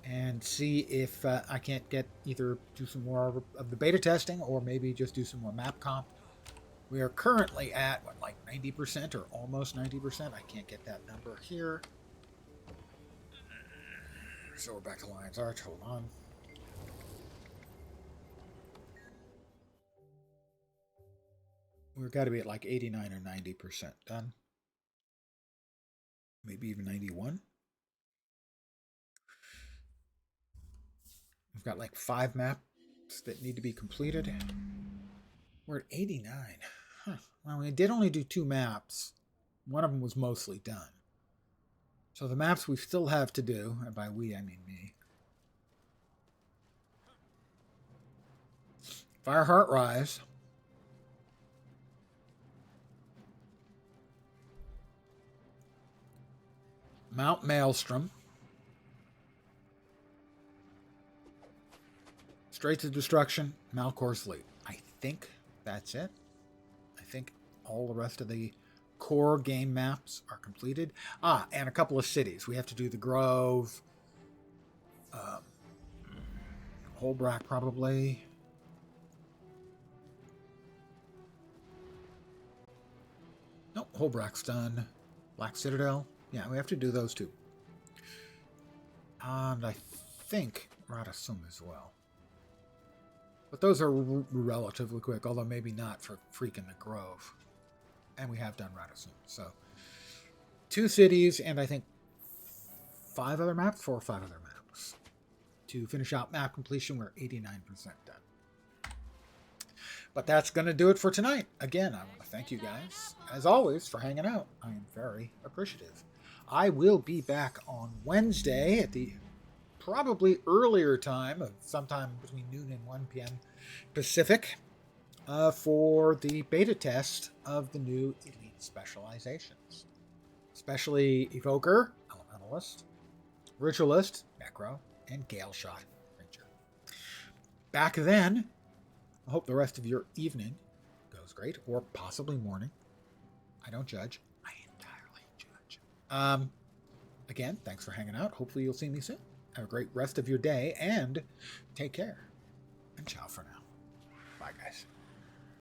and see if I can't either do some more of the beta testing or maybe just do some more map comp. We are currently at, 90% or almost 90%. I can't get that number here. So we're back to Lion's Arch. Hold on. We've got to be at 89 or 90% done. Maybe even 91. We've got 5 maps that need to be completed. We're at 89. Huh. Well, we did only do 2 maps. One of them was mostly done. So the maps we still have to do, and by we I mean me. Fireheart Rise. Mount Maelstrom. Straits of Destruction, Malcor's Fleet. I think that's it. I think all the rest of the core game maps are completed. And a couple of cities. We have to do the Grove, Holbrack probably. Nope, Holbrack's done. Black Citadel. Yeah, we have to do those 2. And I think Radasum as well. But those are relatively quick, although maybe not for freaking the Grove. And we have done Radasum. So 2 cities and I think 5 other maps, 4 or 5 other maps. To finish out map completion, we're 89% done. But that's going to do it for tonight. Again, I want to thank you guys, as always, for hanging out. I am very appreciative. I will be back on Wednesday at the probably earlier time of sometime between noon and 1 p.m. Pacific for the beta test of the new Elite Specializations. Especially Evoker, Elementalist, Ritualist, Necro, and Gale Shot Ranger. Back then, I hope the rest of your evening goes great, or possibly morning. I don't judge. I entirely judge. Again, thanks for hanging out. Hopefully you'll see me soon. Have a great rest of your day, and take care. And ciao for now. Bye, guys.